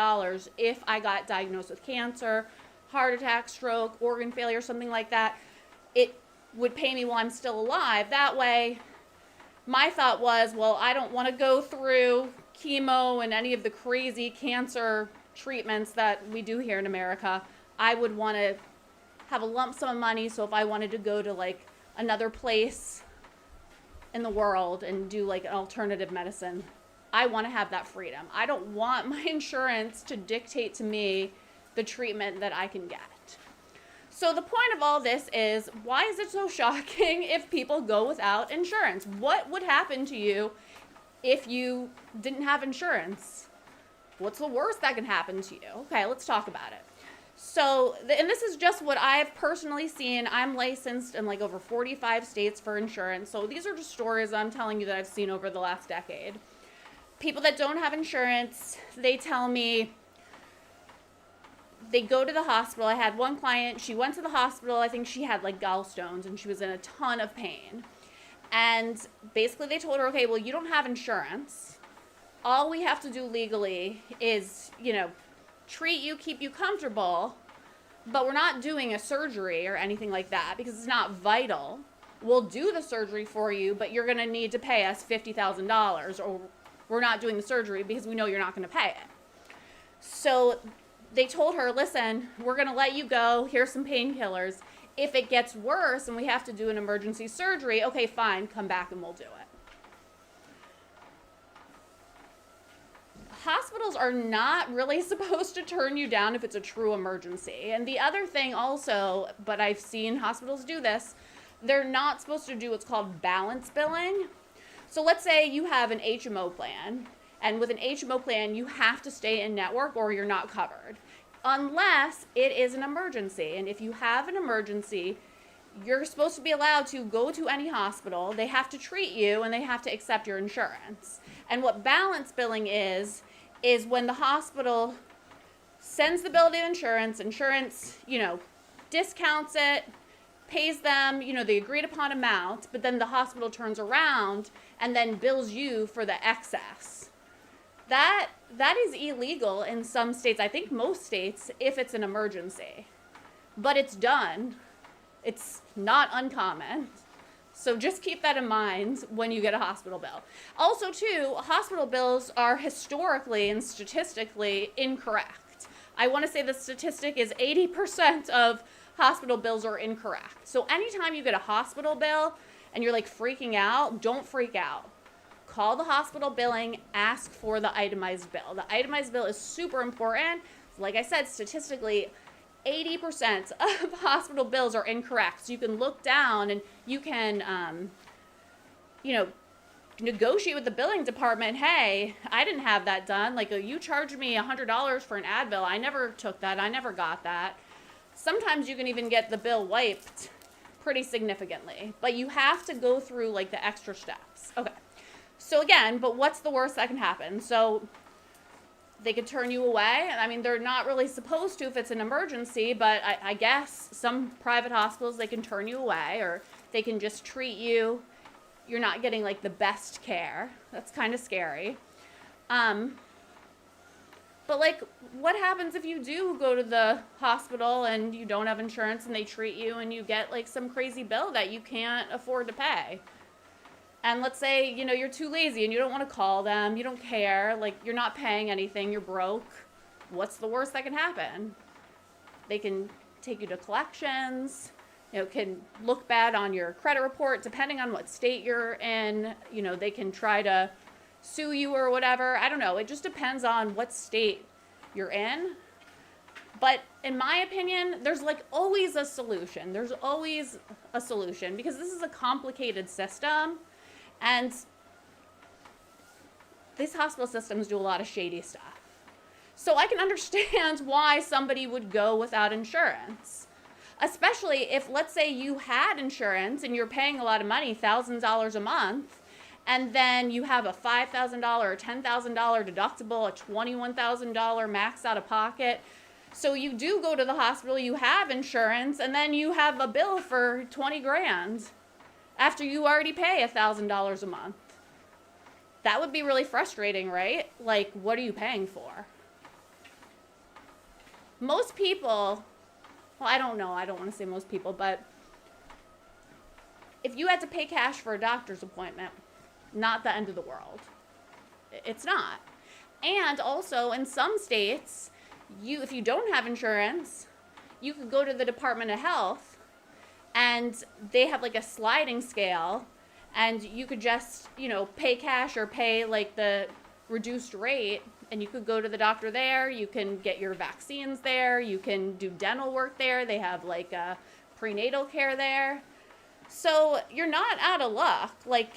if I got diagnosed with cancer, heart attack, stroke, organ failure, something like that. It would pay me while I'm still alive. That way, my thought was, well, I don't want to go through chemo and any of the crazy cancer treatments that we do here in America. I would want to have a lump sum of money, so if I wanted to go to like another place in the world and do like an alternative medicine, I want to have that freedom. I don't want my insurance to dictate to me the treatment that I can get. So the point of all this is, why is it so shocking if people go without insurance? What would happen to you if you didn't have insurance? What's the worst that can happen to you? Okay, let's talk about it. So, and this is just what I've personally seen. I'm licensed in like over 45 states for insurance. So these are just stories I'm telling you that I've seen over the last decade. People that don't have insurance, they tell me they go to the hospital. I had one client, she went to the hospital. I think she had like gallstones and she was in a ton of pain. And basically they told her, okay, well, you don't have insurance. All we have to do legally is, treat you, keep you comfortable, but we're not doing a surgery or anything like that because it's not vital. We'll do the surgery for you, but you're going to need to pay us $50,000, or we're not doing the surgery because we know you're not going to pay it. So they told her, listen, we're going to let you go. Here's some painkillers. If it gets worse and we have to do an emergency surgery, okay, fine, come back and we'll do it. hospitals are not really supposed to turn you down if it's a true emergency. And the other thing also, but I've seen hospitals do this, they're not supposed to do what's called balance billing. So let's say you have an HMO plan, and with an HMO plan, you have to stay in network or you're not covered, unless it is an emergency. And if you have an emergency, you're supposed to be allowed to go to any hospital. They have to treat you and they have to accept your insurance. And what balance billing is when the hospital sends the bill to insurance, discounts it, pays them, the agreed upon amount, but then the hospital turns around and then bills you for the excess. That is illegal in some states, I think most states, if it's an emergency. But it's done. It's not uncommon. So just keep that in mind when you get a hospital bill. Also, too, hospital bills are historically and statistically incorrect. I want to say the statistic is 80% of hospital bills are incorrect. So anytime you get a hospital bill and you're like freaking out, don't freak out. Call the hospital billing, ask for the itemized bill. The itemized bill is super important. Like I said, statistically, 80% of hospital bills are incorrect. So you can look down and you can, negotiate with the billing department. Hey, I didn't have that done. Like, you charged me $100 for an Advil. I never took that. I never got that. Sometimes you can even get the bill wiped pretty significantly, but you have to go through like the extra steps. Okay. So again, but what's the worst that can happen? So they could turn you away. I mean, they're not really supposed to if it's an emergency, but I guess some private hospitals, they can turn you away, or they can just treat you. You're not getting like the best care. That's kind of scary. But like, what happens if you do go to the hospital and you don't have insurance and they treat you and you get like some crazy bill that you can't afford to pay? And let's say, you're too lazy and you don't want to call them, you don't care, like you're not paying anything, you're broke. What's the worst that can happen? They can take you to collections, can look bad on your credit report, depending on what state you're in, they can try to sue you or whatever. I don't know. It just depends on what state you're in. But in my opinion, there's like always a solution. There's always a solution because this is a complicated system. And these hospital systems do a lot of shady stuff. So I can understand why somebody would go without insurance. Especially if, let's say you had insurance and you're paying a lot of money, $thousands a month, and then you have a $5,000 or $10,000 deductible, a $21,000 max out of pocket. So you do go to the hospital, you have insurance, and then you have a bill for $20,000 after you already pay $1,000 a month. That would be really frustrating, right? Like, what are you paying for? Most people, well, I don't know, I don't want to say most people, but if you had to pay cash for a doctor's appointment, not the end of the world. It's not. And also, in some states, if you don't have insurance, you could go to the Department of Health and they have like a sliding scale and you could just, pay cash or pay like the reduced rate and you could go to the doctor there. You can get your vaccines there. You can do dental work there. They have like prenatal care there. So you're not out of luck. Like,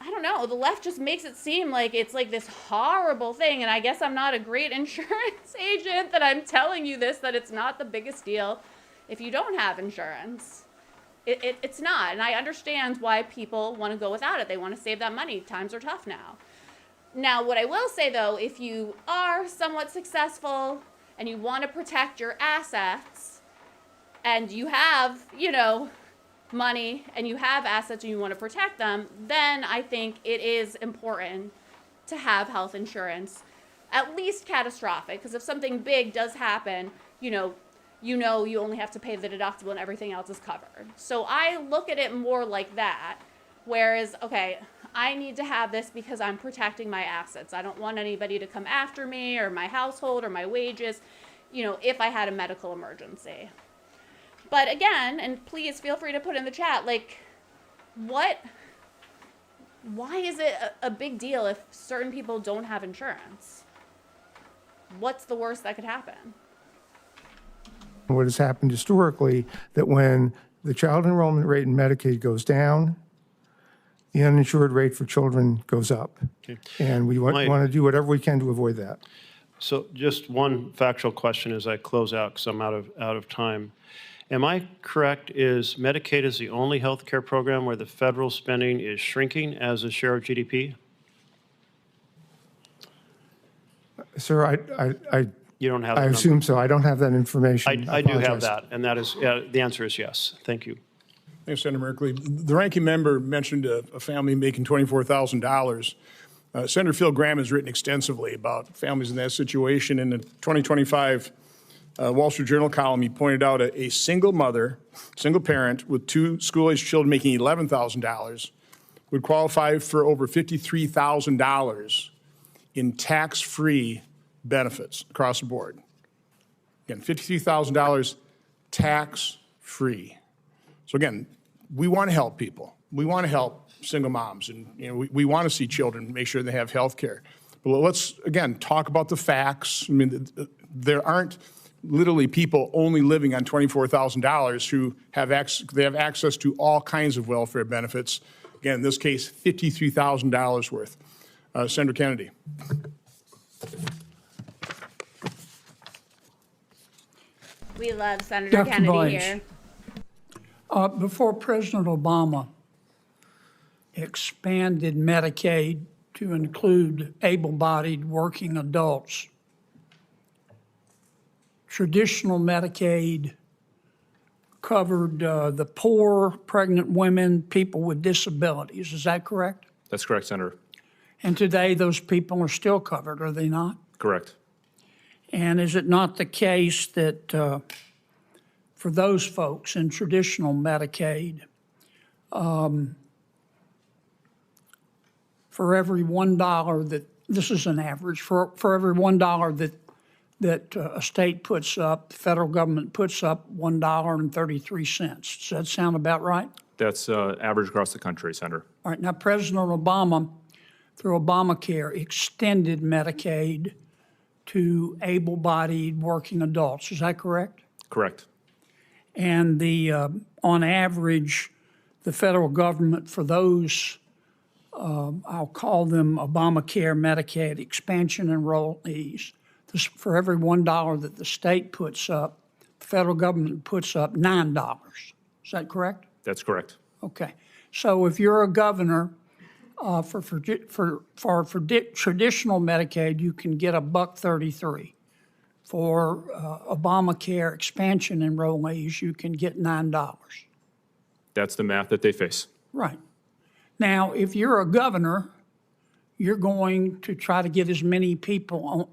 I don't know, the left just makes it seem like it's like this horrible thing, and I guess I'm not a great insurance agent that I'm telling you this, that it's not the biggest deal if you don't have insurance. It's not, and I understand why people want to go without it. They want to save that money. Times are tough now. Now, what I will say, though, if you are somewhat successful and you want to protect your assets and you have, money and you have assets and you want to protect them, then I think it is important to have health insurance, at least catastrophic, because if something big does happen, you only have to pay the deductible and everything else is covered. So I look at it more like that, whereas, okay, I need to have this because I'm protecting my assets. I don't want anybody to come after me or my household or my wages, if I had a medical emergency. But again, and please feel free to put in the chat, like, what why is it a big deal if certain people don't have insurance? What's the worst that could happen? What has happened historically, that when the child enrollment rate in Medicaid goes down, the uninsured rate for children goes up. And we want to do whatever we can to avoid that. So just one factual question as I close out, because I'm out of time. Am I correct, is Medicaid is the only health care program where the federal spending is shrinking as a share of GDP? Sir, You don't have I that number? assume so. I don't have that information. I do have apologize. that, and that is, the answer is yes. Thank you. Thanks, Senator Merkley. The ranking member mentioned a family making $24,000. Senator Phil Graham has written extensively about families in that situation. In the 2025 Wall Street Journal column, he pointed out a single mother, single parent with 2 school-aged children making $11,000 would qualify for over $53,000 in tax-free benefits across the board. Again, $53,000 tax-free. So again, we want to help people. We want to help single moms, and we want to see children make sure they have health care. But let's again talk about the facts. I mean, there aren't literally people only living on $24,000 who have access to all kinds of welfare benefits. Again, in this case, $53,000 worth. Senator Kennedy. We love Senator Dr. Kennedy Blaze. here. Before President Obama expanded Medicaid to include able-bodied working adults, traditional Medicaid covered the poor, pregnant women, people with disabilities. Is that correct? That's correct, Senator. And today, those people are still covered, are they not? Correct. And is it not the case that for those folks in traditional Medicaid, for every $1 that, this is an average, for every $1 that a state puts up, the federal government puts up $1.33. Does that sound about right? That's average across the country, Senator. All right, now President Obama, through Obamacare, extended Medicaid to able-bodied working adults. Is that correct? Correct. And on average, the federal government for those, I'll call them Obamacare, Medicaid expansion enrollees, for every $1 that the state puts up, the federal government puts up $9. Is that correct? That's correct. Okay. So if you're a governor, for traditional Medicaid, you can get $1.33. For Obamacare expansion enrollees, you can get $9. That's the math that they face. Right. Now, if you're a governor, you're going to try to get as many people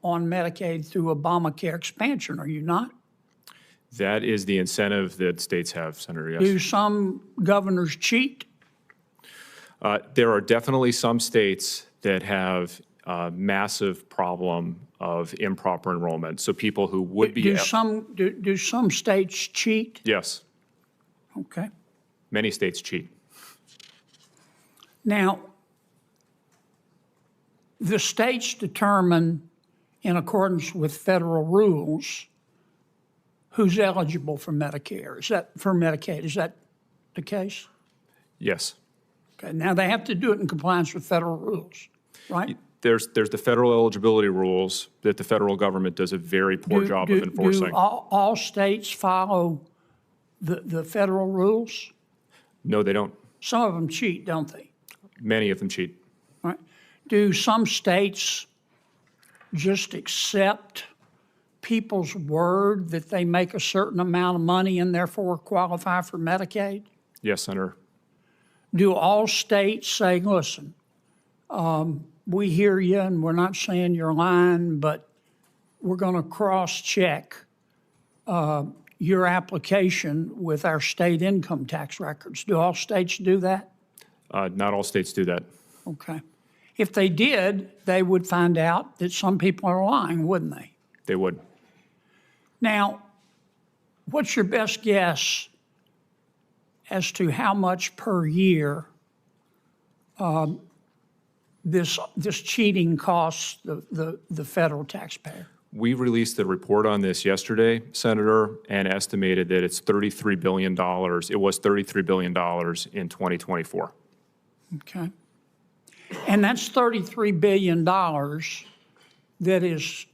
on Medicaid through Obamacare expansion, are you not? That is the incentive that states have, Senator, yes. Do some governors cheat? There are definitely some states that have a massive problem of improper enrollment. So people who would be... Do some states cheat? Yes, Okay. many states cheat. Now, the states determine, in accordance with federal rules, who's eligible for Medicare. Is that for Medicaid? Is that the case? Yes. Okay. Now they have to do it in compliance with federal rules, right? There's the federal eligibility rules that the federal government does a very poor job of enforcing. Do all states follow the federal rules? No, they don't. Some of them cheat, don't they? Many of them cheat. Right? Do some states just accept people's word that they make a certain amount of money and therefore qualify for Medicaid? Yes, Senator. Do all states say, listen, we hear you and we're not saying you're lying, but we're going to cross-check your application with our state income tax records? Do all states do that? Not all states do that. Okay. If they did, they would find out that some people are lying, wouldn't they? They would. Now, what's your best guess as to how much per year this cheating costs the federal taxpayer? We released a report on this yesterday, Senator, and estimated that it's $33 billion. It was $33 billion in 2024. Okay. And that's $33 billion that is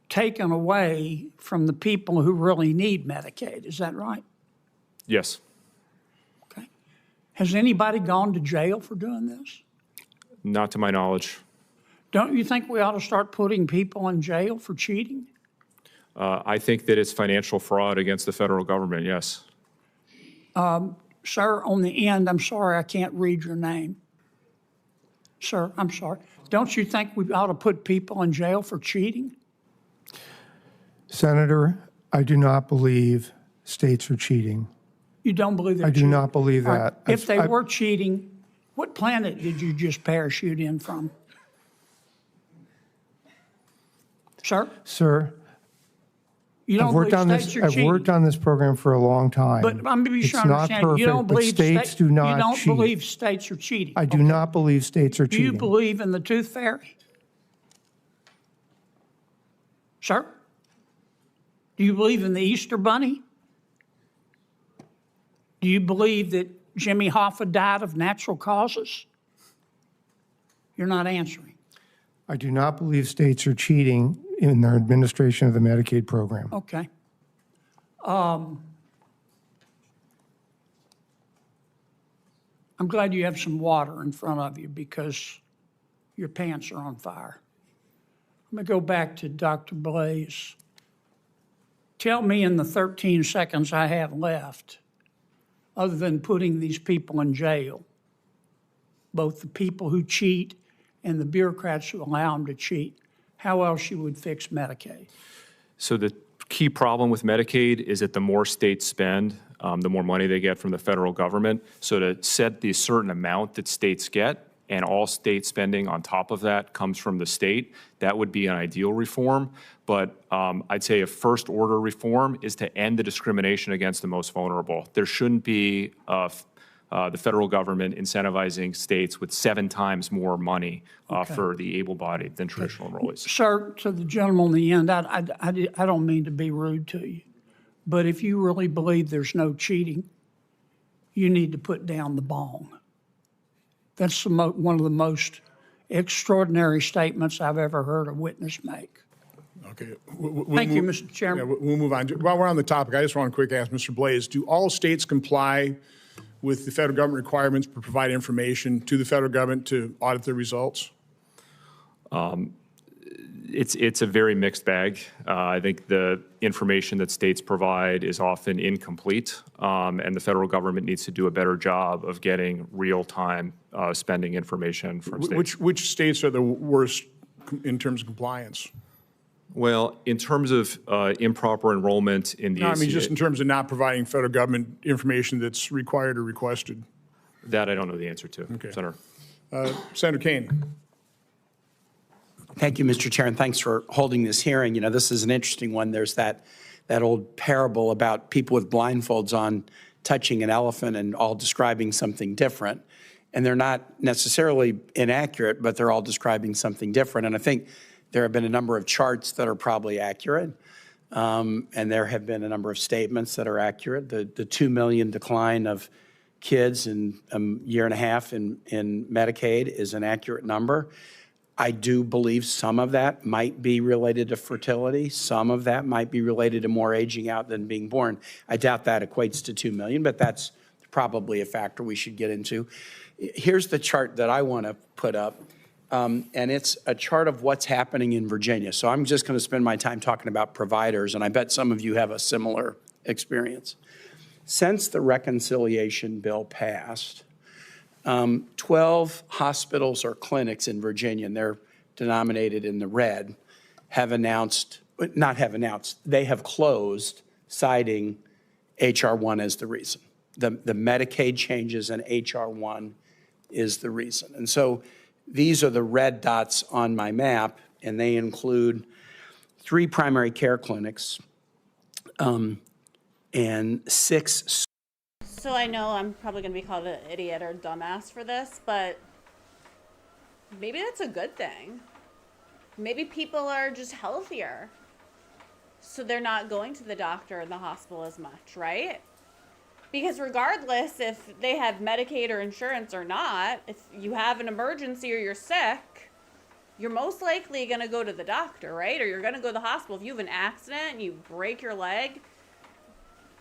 taken away from the people who really need Medicaid. Is that right? Yes. Okay. Has anybody gone to jail for doing this? Not to my knowledge. Don't you think we ought to start putting people in jail for cheating? I think that it's financial fraud against the federal government, yes. Sir, on the end, I'm sorry, I can't read your name. Sir, I'm sorry. Don't you think we ought to put people in jail for cheating? Senator, I do not believe states are cheating. You don't believe they're I cheating? do not believe All right. that. If they were cheating, what planet did you just parachute in from? Sir? Sir, You don't I've worked believe on states this. are I've cheating? worked on this program for a long time. But I'm be It's sure to not understand, perfect, you don't but believe states do you not don't cheat. believe states are cheating. I do Okay. not believe states are Do you cheating. believe in the tooth fairy? Sir? Do you believe in the Easter Bunny? Do you believe that Jimmy Hoffa died of natural causes? You're not answering. I do not believe states are cheating in their administration of the Medicaid program. Okay. I'm glad you have some water in front of you because your pants are on fire. I'm going to go back to Dr. Blaze. Tell me in the 13 seconds I have left, other than putting these people in jail, both the people who cheat and the bureaucrats who allow them to cheat, how else you would fix Medicaid? So the key problem with Medicaid is that the more states spend, the more money they get from the federal government. So to set the certain amount that states get, and all state spending on top of that comes from the state, that would be an ideal reform. But I'd say a first order reform is to end the discrimination against the most vulnerable. There shouldn't be the federal government incentivizing states with 7 times more money for the able-bodied than traditional enrollees. Sir, to the gentleman on the end, I don't mean to be rude to you, but if you really believe there's no cheating, you need to put down the bong. That's one of the most extraordinary statements I've ever heard a witness make. Okay. Thank you, Mr. Chairman. Yeah, we'll move on. While we're on the topic, I just want to quick ask Mr. Blaze, do all states comply with the federal government requirements to provide information to the federal government to audit their results? It's a very mixed bag. I think the information that states provide is often incomplete, and the federal government needs to do a better job of getting real-time spending information from states. Which states are the worst in terms of compliance? Well, in terms of improper enrollment in the No, I mean, ACA, just in terms of not providing federal government information that's required or requested. that I don't know the answer to, Okay. Senator. Senator Kane. Thank you, Mr. Chair, and thanks for holding this hearing. You know, this is an interesting one. There's that old parable about people with blindfolds on touching an elephant and all describing something different. And they're not necessarily inaccurate, but they're all describing something different. And I think there have been a number of charts that are probably accurate, and there have been a number of statements that are accurate. The 2 million decline of kids in a year and a half in Medicaid is an accurate number. I do believe some of that might be related to fertility. Some of that might be related to more aging out than being born. I doubt that equates to 2 million, but that's probably a factor we should get into. Here's the chart that I want to put up, and it's a chart of what's happening in Virginia. So I'm just going to spend my time talking about providers, and I bet some of you have a similar experience. Since the reconciliation bill passed, 12 hospitals or clinics in Virginia, and they're denominated in the red, they have closed, citing H.R. 1 as the reason. The Medicaid changes and H.R. 1 is the reason. And so these are the red dots on my map, and they include 3 primary care clinics and 6. So I know I'm probably going to be called an idiot or dumbass for this, but maybe that's a good thing. Maybe people are just healthier, so they're not going to the doctor and the hospital as much, right? Because regardless if they have Medicaid or insurance or not, if you have an emergency or you're sick, you're most likely going to go to the doctor, right? Or you're going to go to the hospital. If you have an accident and you break your leg,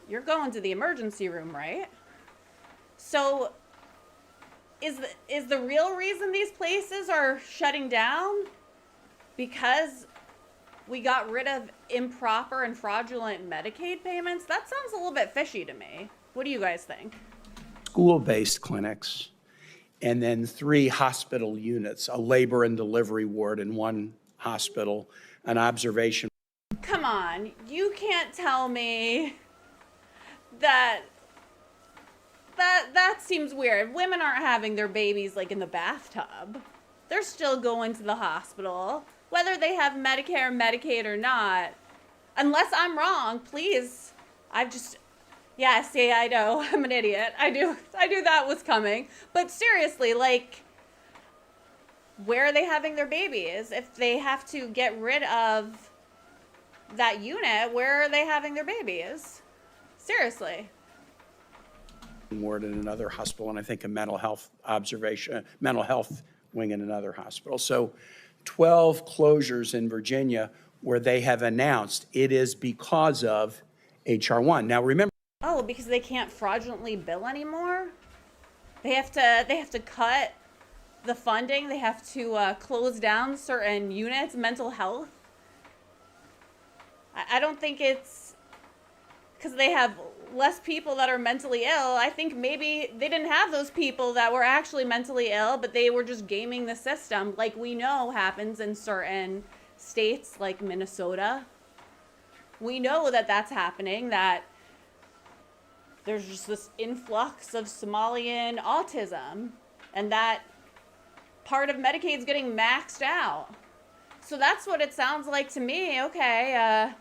you're going to the emergency room, right? So is the real reason these places are shutting down because we got rid of improper and fraudulent Medicaid payments? That sounds a little bit fishy to me. What do you guys think? School-based clinics, and then 3 hospital units, a labor and delivery ward in one hospital, an observation. Come on, you can't tell me that seems weird. Women aren't having their babies like in the bathtub. They're still going to the hospital, whether they have Medicare, Medicaid or not. Unless I'm wrong, please. Yeah, see, I know, I'm an idiot. I knew that was coming. But seriously, like, where are they having their babies? If they have to get rid of that unit, where are they having their babies? Seriously. Ward in another hospital, and I think a mental health wing in another hospital. So 12 closures in Virginia where they have announced it is because of HR 1. Now remember, Oh, because they can't fraudulently bill anymore? They have to cut the funding. They have to close down certain units, mental health. I don't think it's because they have less people that are mentally ill. I think maybe they didn't have those people that were actually mentally ill, but they were just gaming the system, like we know happens in certain states like Minnesota. We know that that's happening, that there's just this influx of Somalian autism, and that part of Medicaid's getting maxed out. So that's what it sounds like to me. Okay,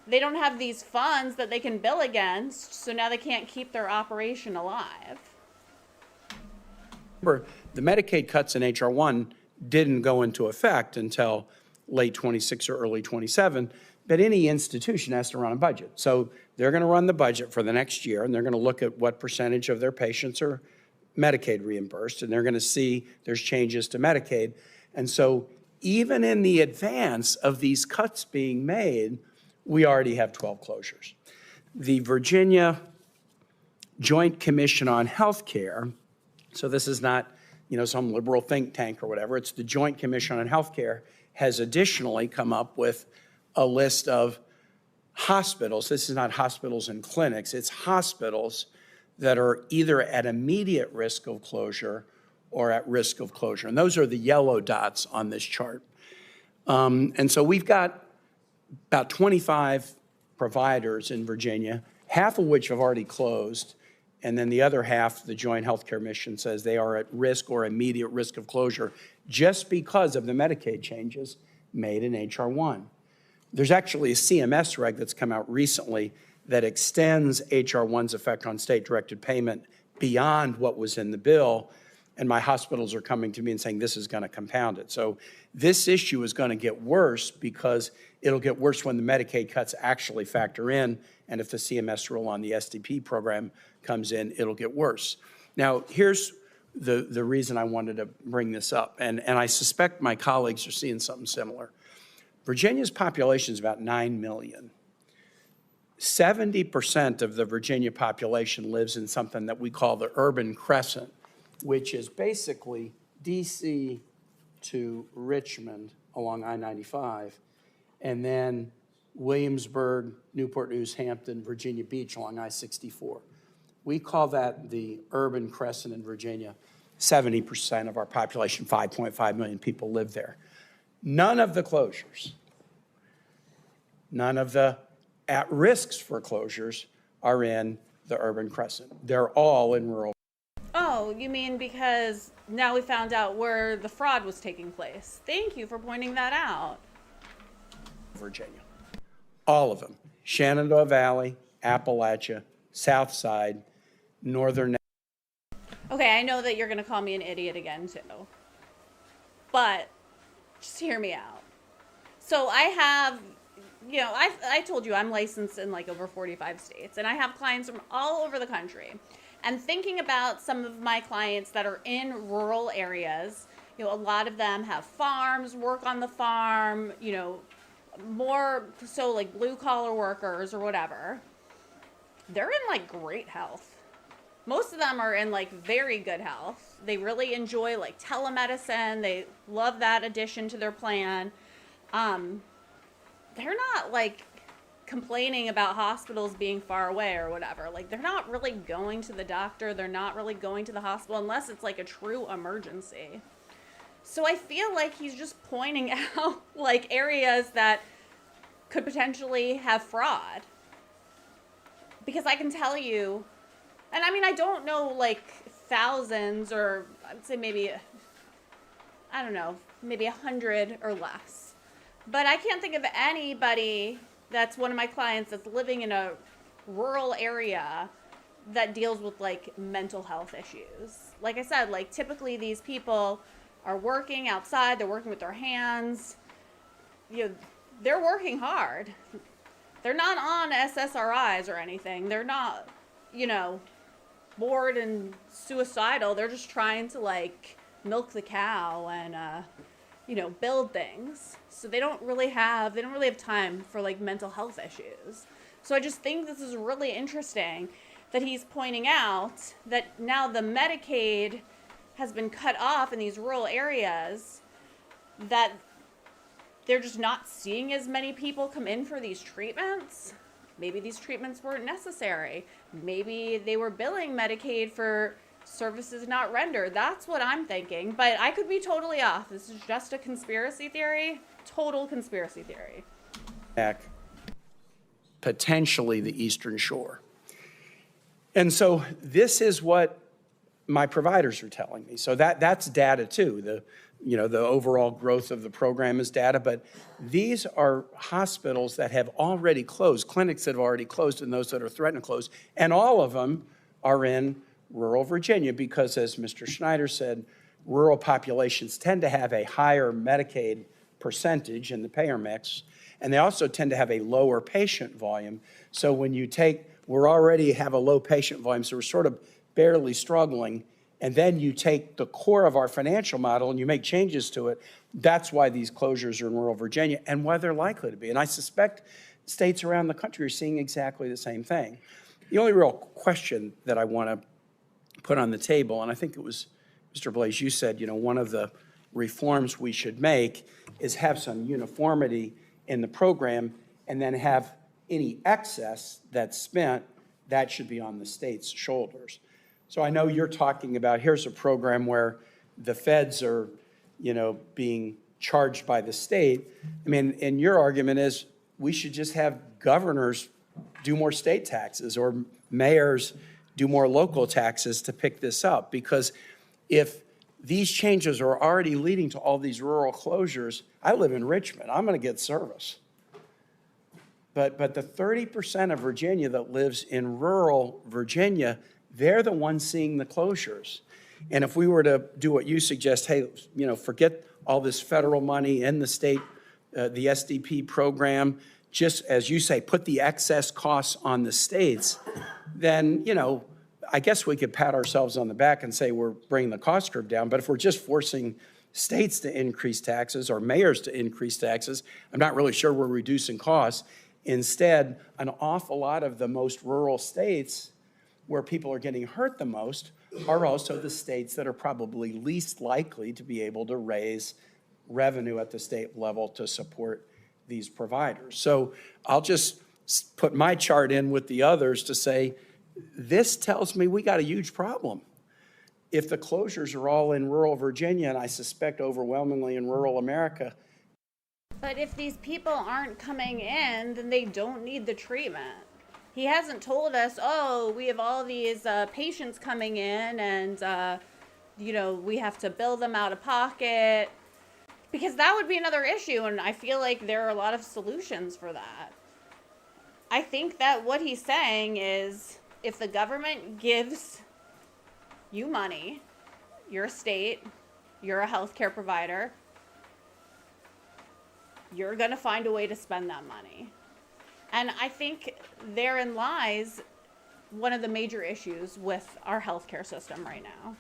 they don't have these funds that they can bill against, so now they can't keep their operation alive. the Medicaid cuts in HR 1 didn't go into effect until late 26 or early 27, but any institution has to run a budget. So they're going to run the budget for the next year, and they're going to look at what percentage of their patients are Medicaid reimbursed, and they're going to see there's changes to Medicaid. And so even in the advance of these cuts being made, we already have 12 closures. The Virginia Joint Commission on Healthcare, so this is not, some liberal think tank or whatever, it's the Joint Commission on Healthcare, has additionally come up with a list of hospitals. This is not hospitals and clinics, it's hospitals that are either at immediate risk of closure or at risk of closure. And those are the yellow dots on this chart. And so we've got about 25 providers in Virginia, half of which have already closed, and then the other half, the Joint Healthcare Mission says they are at risk or immediate risk of closure just because of the Medicaid changes made in HR 1. There's actually a CMS reg that's come out recently that extends HR 1's effect on state-directed payment beyond what was in the bill, and my hospitals are coming to me and saying this is going to compound it. So this issue is going to get worse because it'll get worse when the Medicaid cuts actually factor in, and if the CMS rule on the SDP program comes in, it'll get worse. Now, here's the reason I wanted to bring this up, and I suspect my colleagues are seeing something similar. Virginia's population is about 9 million. 70% of the Virginia population lives in something that we call the urban crescent, which is basically DC to Richmond along I-95, and then Williamsburg, Newport News, Hampton, Virginia Beach along I-64. We call that the urban crescent in Virginia. 70% of our population, 5.5 million people, live there. None of the closures, none of the at-risks for closures are in the urban crescent. They're all in rural. Oh, you mean because now we found out where the fraud was taking place. Thank you for pointing that out. Virginia. All of them. Shenandoah Valley, Appalachia, South Side, Northern. Okay, I know that you're going to call me an idiot again, too. But just hear me out. So I have, I told you I'm licensed in like over 45 states, and I have clients from all over the country. And thinking about some of my clients that are in rural areas, a lot of them have farms, work on the farm, more so like blue collar workers or whatever. They're in like great health. Most of them are in like very good health. They really enjoy like telemedicine. They love that addition to their plan. They're not like complaining about hospitals being far away or whatever. Like they're not really going to the doctor. They're not really going to the hospital unless it's like a true emergency. So I feel like he's just pointing out like areas that could potentially have fraud. Because I can tell you, and I mean, I don't know like thousands or I'd say maybe, I don't know, maybe 100 or less. But I can't think of anybody that's one of my clients that's living in a rural area that deals with like mental health issues. Like I said, like typically these people are working outside, they're working with their hands, they're working hard. They're not on SSRIs or anything. They're not, bored and suicidal. They're just trying to like milk the cow and, build things. So they don't really have time for like mental health issues. So I just think this is really interesting that he's pointing out that now the Medicaid has been cut off in these rural areas, that they're just not seeing as many people come in for these treatments. Maybe these treatments weren't necessary. Maybe they were billing Medicaid for services not rendered. That's what I'm thinking, but I could be totally off. This is just a conspiracy theory, total conspiracy theory. Potentially the Eastern Shore. And so this is what my providers are telling me. So that's data too. The overall growth of the program is data, but these are hospitals that have already closed, clinics that have already closed, and those that are threatened to close. And all of them are in rural Virginia because, as Mr. Schneider said, rural populations tend to have a higher Medicaid percentage in the payer mix, and they also tend to have a lower patient volume. So when you we're already have a low patient volume, so we're sort of barely struggling, and then you take the core of our financial model and you make changes to it. That's why these closures are in rural Virginia and why they're likely to be. And I suspect states around the country are seeing exactly the same thing. The only real question that I want to put on the table, and I think it was Mr. Blaze, you said, one of the reforms we should make is have some uniformity in the program and then have any excess that's spent, that should be on the state's shoulders. So I know you're talking about, here's a program where the feds are, being charged by the state. I mean, and your argument is we should just have governors do more state taxes or mayors do more local taxes to pick this up. Because if these changes are already leading to all these rural closures, I live in Richmond, I'm gonna get service. But the 30% of Virginia that lives in rural Virginia, they're the ones seeing the closures. And if we were to do what you suggest, hey, forget all this federal money in the state, the SDP program, just as you say, put the excess costs on the states, then, I guess we could pat ourselves on the back and say we're bringing the cost curve down. But if we're just forcing states to increase taxes or mayors to increase taxes, I'm not really sure we're reducing costs. Instead, an awful lot of the most rural states where people are getting hurt the most are also the states that are probably least likely to be able to raise revenue at the state level to support these providers. So I'll just put my chart in with the others to say, this tells me we got a huge problem. If the closures are all in rural Virginia, and I suspect overwhelmingly in rural America. But if these people aren't coming in, then they don't need the treatment. He hasn't told us, oh, we have all these patients coming in and, we have to bill them out of pocket. Because that would be another issue, and I feel like there are a lot of solutions for that. I think that what he's saying is if the government gives you money, your state, you're a healthcare provider, you're going to find a way to spend that money. And I think therein lies one of the major issues with our healthcare system right now.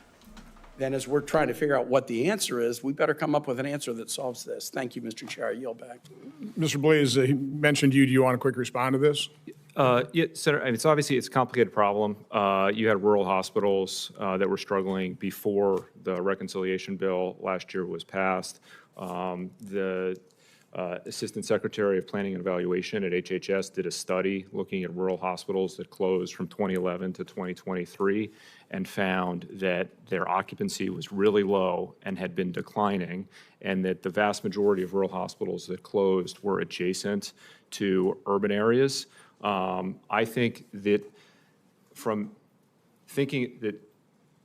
Then as we're trying to figure out what the answer is, we better come up with an answer that solves this. Thank you, Mr. Chair. I yield back. Mr. Blaze, he mentioned you. Do you want to quick respond to this? Yeah, Senator, I mean, it's a complicated problem. You had rural hospitals that were struggling before the reconciliation bill last year was passed. The Assistant Secretary of Planning and Evaluation at HHS did a study looking at rural hospitals that closed from 2011 to 2023 and found that their occupancy was really low and had been declining, and that the vast majority of rural hospitals that closed were adjacent to urban areas. I think that from thinking that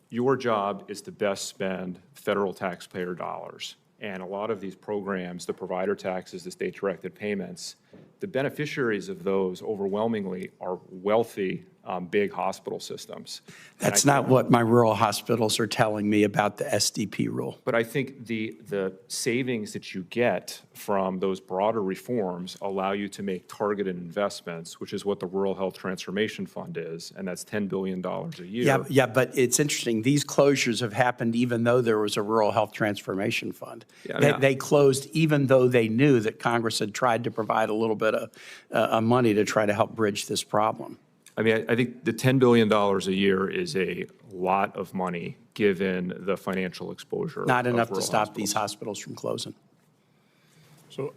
your job is to best spend federal taxpayer dollars, and a lot of these programs, the provider taxes, the state-directed payments, the beneficiaries of those overwhelmingly are wealthy, big hospital systems. That's not what my rural hospitals are telling me about the SDP rule. But I think the savings that you get from those broader reforms allow you to make targeted investments, which is what the Rural Health Transformation Fund is, and that's $10 billion a year. Yeah, but it's interesting. These closures have happened even though there was a Rural Health Transformation Fund. Yeah, I mean, they closed even though they knew that Congress had tried to provide a little bit of money to try to help bridge this problem. I mean, I think the $10 billion a year is a lot of money given the financial exposure. Not enough of to rural stop hospitals. these hospitals from closing. So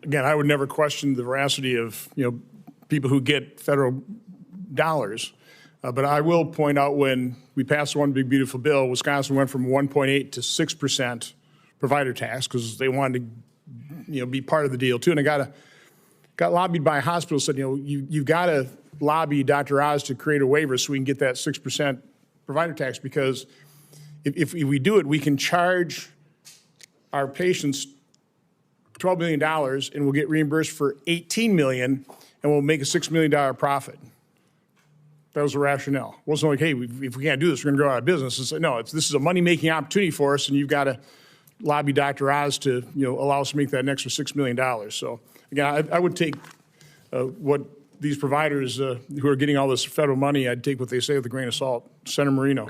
again, I would never question the veracity of, people who get federal dollars. But I will point out when we passed one big beautiful bill, Wisconsin went from 1.8 to 6% provider tax because they wanted to, be part of the deal too. And I got lobbied by a hospital, said, you've got to lobby Dr. Oz to create a waiver so we can get that 6% provider tax, because if we do it, we can charge our patients $12 million and we'll get reimbursed for $18 million and we'll make a $6 million profit. That was the rationale. It wasn't like, hey, if we can't do this, we're going to go out of business. It's like, no, this is a money-making opportunity for us, and you've got to lobby Dr. Oz to, allow us to make that an extra $6 million. So again, I would take what these providers who are getting all this federal money, I'd take what they say with a grain of salt. Senator Marino.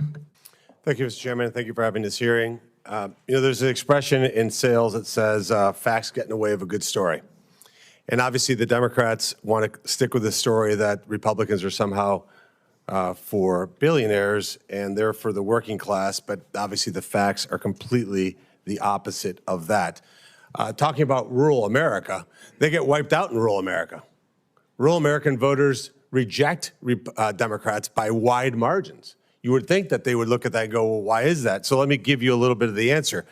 Thank you, Mr. Chairman. Thank you for having this hearing. There's an expression in sales that says facts get in the way of a good story. And obviously the Democrats want to stick with the story that Republicans are somehow for billionaires and they're for the working class, but obviously the facts are completely the opposite of that. Talking about rural America, they get wiped out in rural America. Rural American voters reject Democrats by wide margins. You would think that they would look at that and go, well, why is that? So let me give you a little bit of the answer.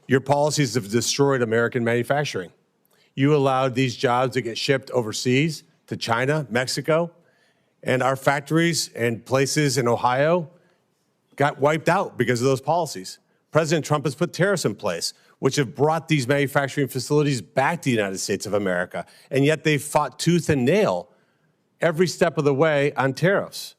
Your policies have destroyed American manufacturing. You allowed these jobs to get shipped overseas to China, Mexico, and our factories and places in Ohio got wiped out because of those policies. President Trump has put tariffs in place, which have brought these manufacturing facilities back to the United States of America. And yet they've fought tooth and nail every step of the way on tariffs.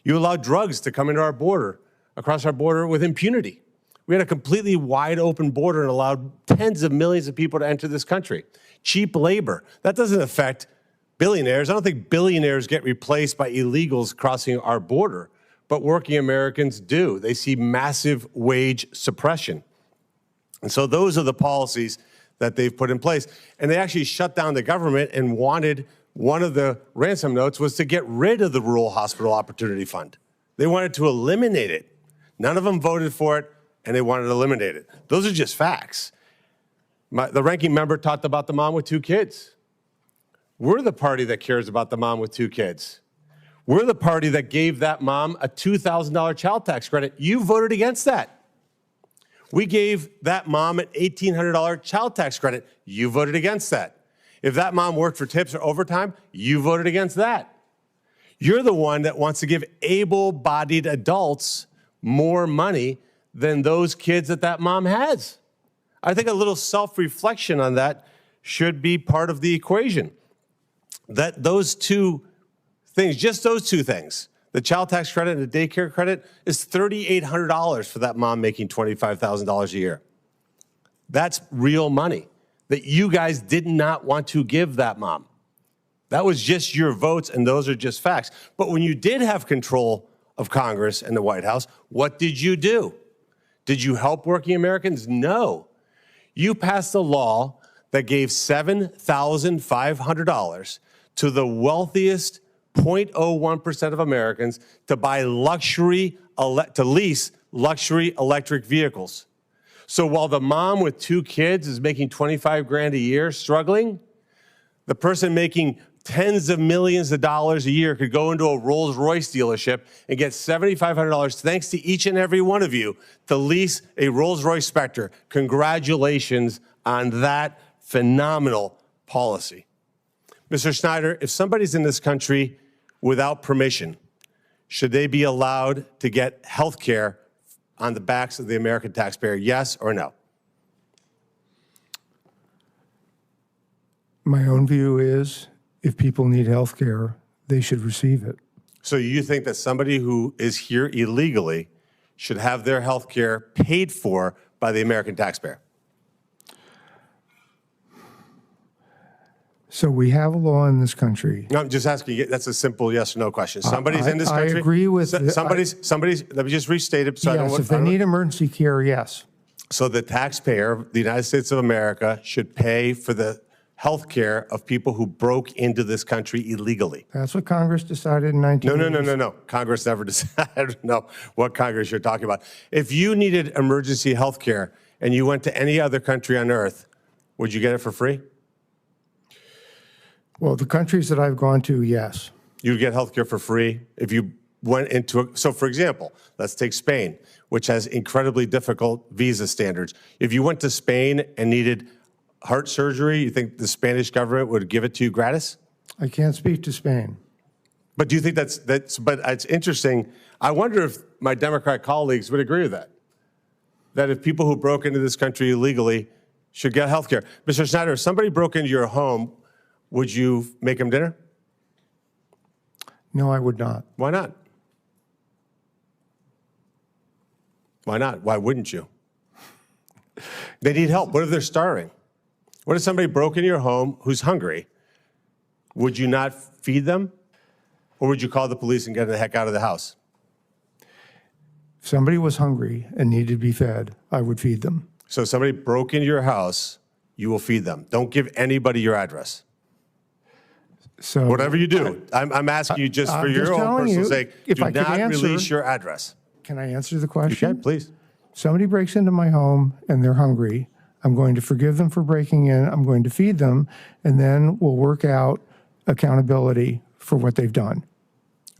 You allowed drugs to come into our border, across our border with impunity. We had a completely wide open border and allowed tens of millions of people to enter this country. Cheap labor, that doesn't affect billionaires. I don't think billionaires get replaced by illegals crossing our border, but working Americans do. They see massive wage suppression. And so those are the policies that they've put in place. And they actually shut down the government and wanted, one of the ransom notes was to get rid of the Rural Hospital Opportunity Fund. They wanted to eliminate it. None of them voted for it, and they wanted to eliminate it. Those are just facts. The ranking member talked about the mom with 2 kids. We're the party that cares about the mom with 2 kids. We're the party that gave that mom a $2,000 child tax credit. You voted against that. We gave that mom an $1,800 child tax credit. You voted against that. If that mom worked for tips or overtime, you voted against that. You're the one that wants to give able-bodied adults more money than those kids that mom has. I think a little self-reflection on that should be part of the equation. That those 2 things, just those 2 things, the child tax credit and the daycare credit, is $3,800 for that mom making $25,000 a year. That's real money that you guys did not want to give that mom. That was just your votes, and those are just facts. But when you did have control of Congress and the White House, what did you do? Did you help working Americans? No. You passed a law that gave $7,500 to the wealthiest 0.01% of Americans to buy to lease luxury electric vehicles. So while the mom with 2 kids is making 25 grand a year struggling, the person making tens of millions of dollars a year could go into a Rolls-Royce dealership and get $7,500 thanks to each and every one of you to lease a Rolls-Royce Spectre. Congratulations on that phenomenal policy. Mr. Snyder, if somebody's in this country without permission, should they be allowed to get health care on the backs of the American taxpayer, yes or no? My own view is if people need health care, they should receive it. So you think that somebody who is here illegally should have their health care paid for by the American taxpayer? So we have a law in this country. No, I'm just asking you. That's a simple yes or no question. Somebody's in this country. I agree with somebody's. Let me just restate it. So yes, if they need emergency care, yes. So the taxpayer, the United States of America, should pay for the health care of people who broke into this country illegally. That's what Congress decided in 1980. No. Congress never decided. I don't know what Congress you're talking about. If you needed emergency health care and you went to any other country on earth, would you get it for free? Well, the countries that I've gone to, yes. You'd get health care for free if you went into so for example, let's take Spain, which has incredibly difficult visa standards. If you went to Spain and needed heart surgery, you think the Spanish government would give it to you gratis? I can't speak to Spain. But do you think but it's interesting. I wonder if my Democrat colleagues would agree with that. That if people who broke into this country illegally should get health care. Mr. Snyder, if somebody broke into your home, would you make them dinner? No, I would not. Why not? Why not? Why wouldn't you? They need help. What if they're starving? What if somebody broke into your home who's hungry? Would you not feed them? Or would you call the police and get the heck out of the house? If somebody was hungry and needed to be fed, I would feed them. So if somebody broke into your house, you will feed them. Don't give anybody your address. So whatever you do, I'm asking you just for your own personal sake, do not release your address. Can I answer the question? You can, please. Somebody breaks into my home and they're hungry. I'm going to forgive them for breaking in. I'm going to feed them, and then we'll work out accountability for what they've done.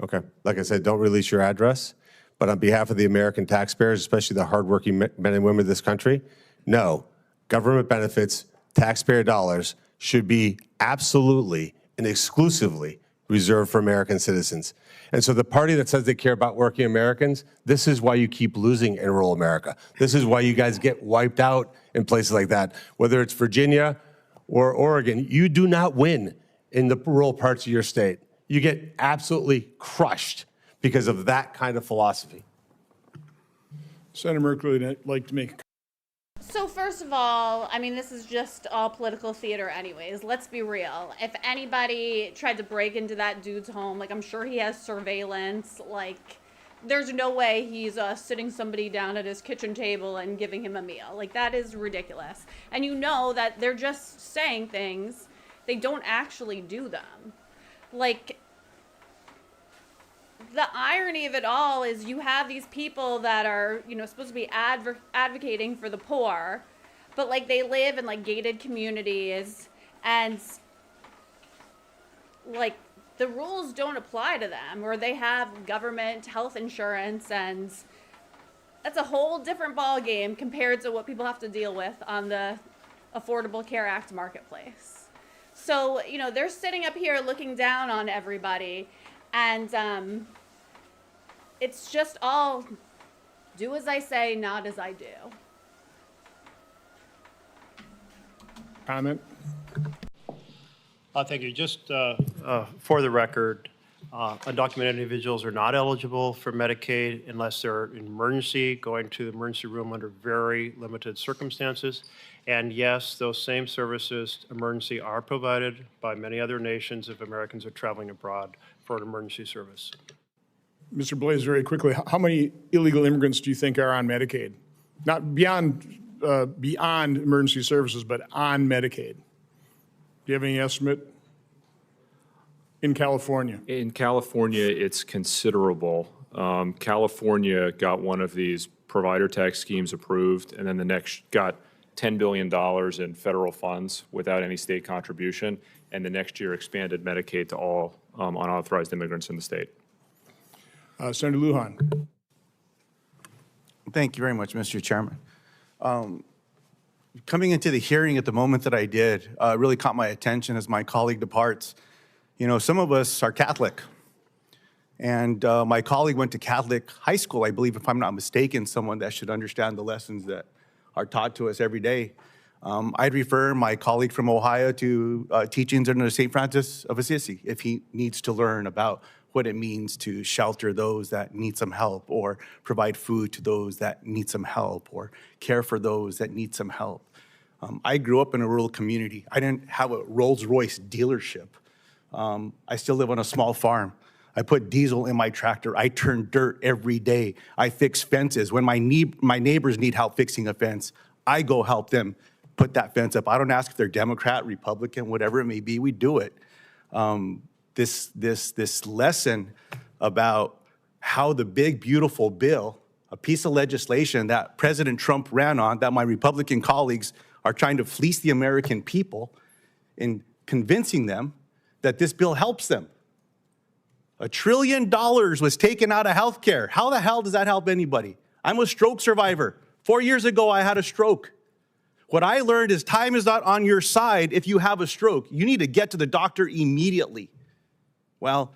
Okay. Like I said, don't release your address. But on behalf of the American taxpayers, especially the hardworking men and women of this country, no, government benefits, taxpayer dollars should be absolutely and exclusively reserved for American citizens. And so the party that says they care about working Americans, this is why you keep losing in rural America. This is why you guys get wiped out in places like that. Whether it's Virginia or Oregon, you do not win in the rural parts of your state. You get absolutely crushed because of that kind of philosophy. Senator Merkley, I'd like to make a So first of all, I mean, this is just all political theater anyways. Let's be real. If anybody tried to break into that dude's home, like, I'm sure he has surveillance. Like, there's no way he's sitting somebody down at his kitchen table and giving him a meal. Like, that is ridiculous. And you know that they're just saying things. They don't actually do them. Like, the irony of it all is you have these people that are, you know, supposed to be advocating for the poor, but like they live in like gated communities and like the rules don't apply to them, or they have government health insurance, and that's a whole different ball game compared to what people have to deal with on the Affordable Care Act marketplace. So, you know, they're sitting up here looking down on everybody. And it's just all do as I say, not as I do. comment. Thank you. Just for the record, Undocumented individuals are not eligible for Medicaid unless they're in emergency, going to the emergency room under very limited circumstances. And yes, those same services, emergency, are provided by many other nations if Americans are traveling abroad for an emergency service. Mr. Blaze, very quickly, how many illegal immigrants do you think are on Medicaid? Not beyond emergency services, but on Medicaid. Do you have any estimate? In California? In California, it's considerable. California got one of these provider tax schemes approved, and then the next got $10 billion in federal funds without any state contribution, and the next year expanded Medicaid to all unauthorized immigrants in the state. Senator Lujan. Thank you very much, Mr. Chairman. Coming into the hearing at the moment that I did really caught my attention as my colleague departs. You know, some of us are Catholic, and my colleague went to Catholic high school, I believe, if I'm not mistaken, someone that should understand the lessons that are taught to us every day. I'd refer my colleague from Ohio to teachings under St. Francis of Assisi if he needs to learn about what it means to shelter those that need some help, or provide food to those that need some help, or care for those that need some help. I grew up in a rural community. I didn't have a Rolls-Royce dealership. I still live on a small farm. I put diesel in my tractor. I turn dirt every day. I fix fences. When my neighbors need help fixing a fence, I go help them put that fence up. I don't ask if they're Democrat, Republican, whatever it may be. We do it. This lesson about how the big, beautiful bill, a piece of legislation that President Trump ran on, that my Republican colleagues are trying to fleece the American people in convincing them that this bill helps them. $1 trillion was taken out of healthcare. How the hell does that help anybody? I'm a stroke survivor. 4 years ago, I had a stroke. What I learned is time is not on your side if you have a stroke. You need to get to the doctor immediately. Well,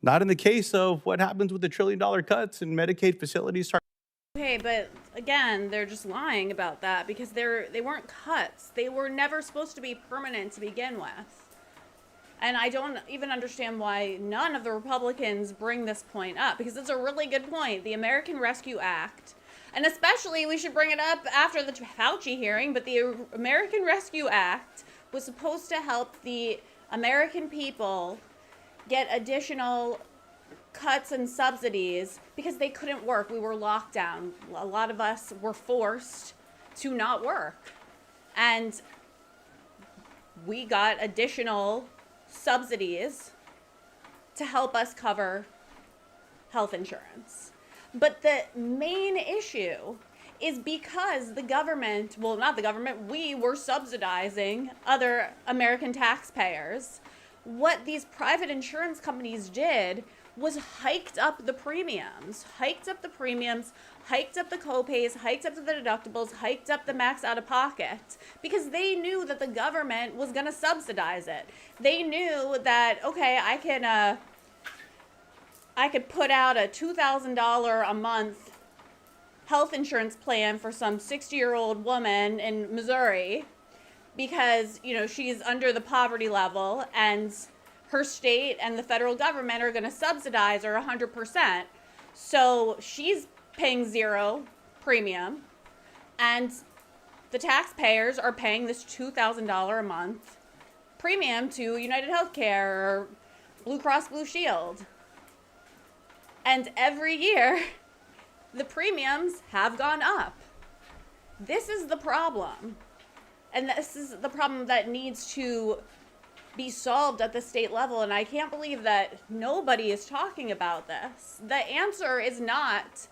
not in the case of what happens with the $1 trillion cuts and Medicaid facilities. Okay, but again, they're just lying about that because they weren't cuts. They were never supposed to be permanent to begin with. And I don't even understand why none of the Republicans bring this point up, because it's a really good point. The American Rescue Act, and especially we should bring it up after the Fauci hearing, but the American Rescue Act was supposed to help the American people get additional cuts and subsidies because they couldn't work. We were locked down. A lot of us were forced to not work. And we got additional subsidies to help us cover health insurance. But the main issue is because the government, well, not the government, we were subsidizing other American taxpayers. What these private insurance companies did was hiked up the premiums, hiked up the copays, hiked up the deductibles, hiked up the max out of pocket, because they knew that the government was going to subsidize it. They knew that, okay, I could put out a $2,000 a month health insurance plan for some 60-year-old woman in Missouri because, you know, she's under the poverty level and her state and the federal government are going to subsidize her 100%. So she's paying zero premium, and the taxpayers are paying this $2,000 a month premium to United Healthcare or Blue Cross Blue Shield. And every year, the premiums have gone up. This is the problem. And this is the problem that needs to be solved at the state level, and I can't believe that nobody is talking about this. The answer is not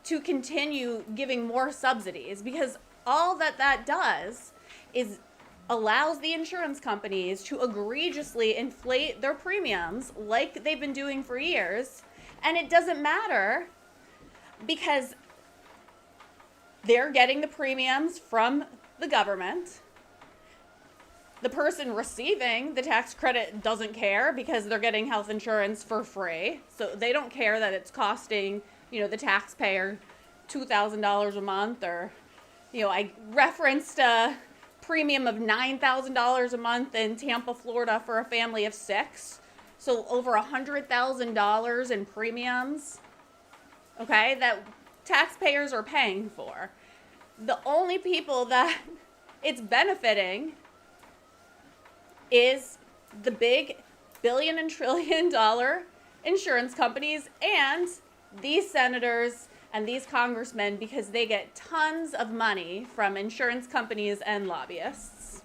to continue giving more subsidies, because all that does is allows the insurance companies to egregiously inflate their premiums like they've been doing for years, and it doesn't matter because they're getting the premiums from the government. The person receiving the tax credit doesn't care because they're getting health insurance for free. So they don't care that it's costing, you know, the taxpayer $2,000 a month, or, you know, I referenced a premium of $9,000 a month in Tampa, Florida for a family of 6. So over $100,000 in premiums, okay, that taxpayers are paying for. The only people that it's benefiting is the big billion and trillion dollar insurance companies and these senators and these congressmen, because they get tons of money from insurance companies and lobbyists.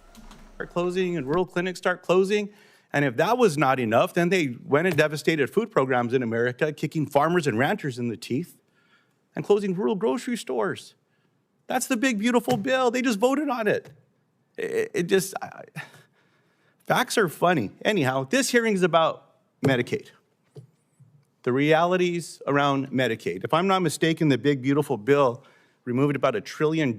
Start closing and rural clinics start closing. And if that was not enough, then they went and devastated food programs in America, kicking farmers and ranchers in the teeth and closing rural grocery stores. That's the big, beautiful bill. They just voted on it. Facts are funny. Anyhow, this hearing is about Medicaid. The realities around Medicaid. If I'm not mistaken, the big, beautiful bill removed about $1 trillion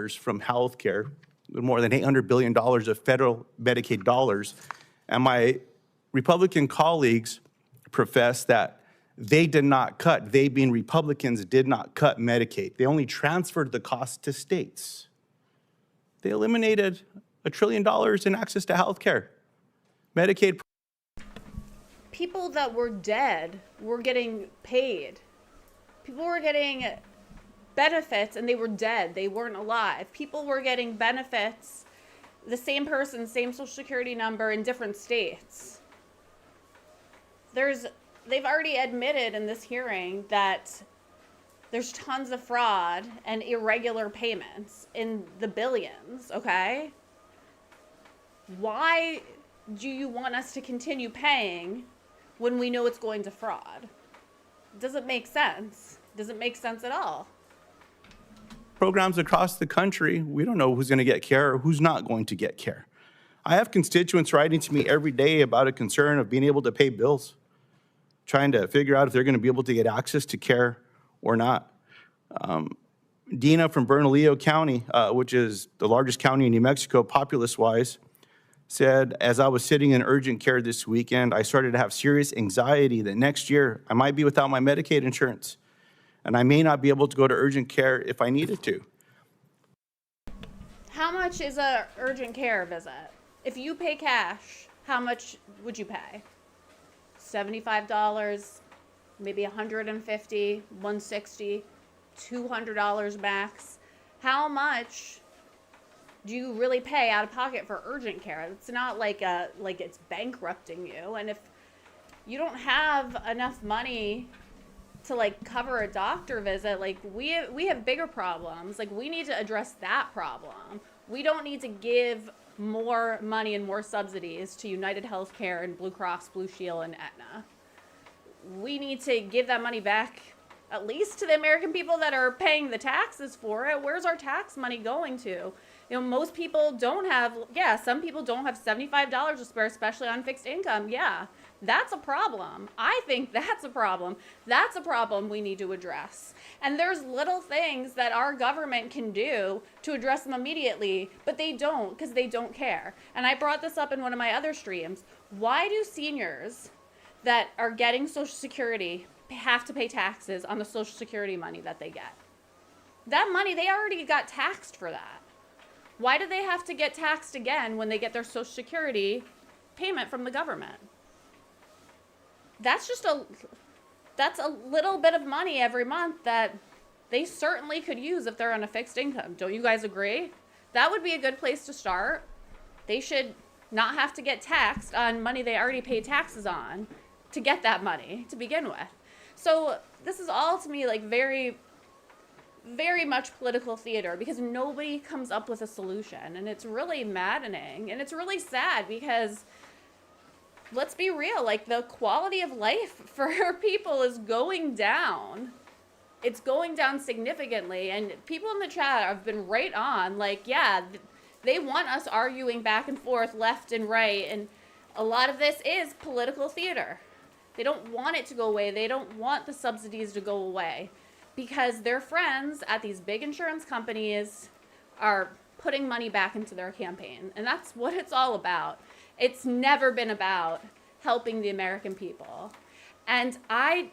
from health care, more than $800 billion of federal Medicaid dollars. And my Republican colleagues profess that they did not cut, they being Republicans, did not cut Medicaid. They only transferred the cost to states. They eliminated $1 trillion in access to health care. Medicaid. People that were dead were getting paid. People were getting benefits and they were dead. They weren't alive. People were getting benefits, the same person, same social security number in different states. They've already admitted in this hearing that there's tons of fraud and irregular payments in the billions, okay? Why do you want us to continue paying when we know it's going to fraud? It doesn't make sense. It doesn't make sense at all. Programs across the country, we don't know who's going to get care or who's not going to get care. I have constituents writing to me every day about a concern of being able to pay bills, trying to figure out if they're going to be able to get access to care or not. Dina from Bernalillo County, which is the largest county in New Mexico populace-wise, said, as I was sitting in urgent care this weekend, I started to have serious anxiety that next year I might be without my Medicaid insurance, and I may not be able to go to urgent care if I needed to. How much is a urgent care visit? If you pay cash, how much would you pay? $75, maybe $150, $160, $200 max. How much do you really pay out of pocket for urgent care? It's not like it's bankrupting you. And if you don't have enough money to like cover a doctor visit, like we have bigger problems. Like we need to address that problem. We don't need to give more money and more subsidies to United Healthcare and Blue Cross Blue Shield and Aetna. We need to give that money back at least to the American people that are paying the taxes for it. Where's our tax money going to? You know, most people don't have, some people don't have $75 to spare, especially on fixed income. Yeah, that's a problem. I think that's a problem. That's a problem we need to address. And there's little things that our government can do to address them immediately, but they don't because they don't care. And I brought this up in one of my other streams. Why do seniors that are getting Social Security have to pay taxes on the Social Security money that they get? That money, they already got taxed for that. Why do they have to get taxed again when they get their Social Security payment from the government? That's a little bit of money every month that they certainly could use if they're on a fixed income. Don't you guys agree? That would be a good place to start. They should not have to get taxed on money they already paid taxes on to get that money to begin with. So this is all to me like very, very much political theater because nobody comes up with a solution, and it's really maddening and it's really sad because let's be real, like the quality of life for people is going down. It's going down significantly, and people in the chat have been right on, like, yeah, they want us arguing back and forth, left and right, and a lot of this is political theater. They don't want it to go away. They don't want the subsidies to go away because their friends at these big insurance companies are putting money back into their campaign, and that's what it's all about. It's never been about helping the American people. And I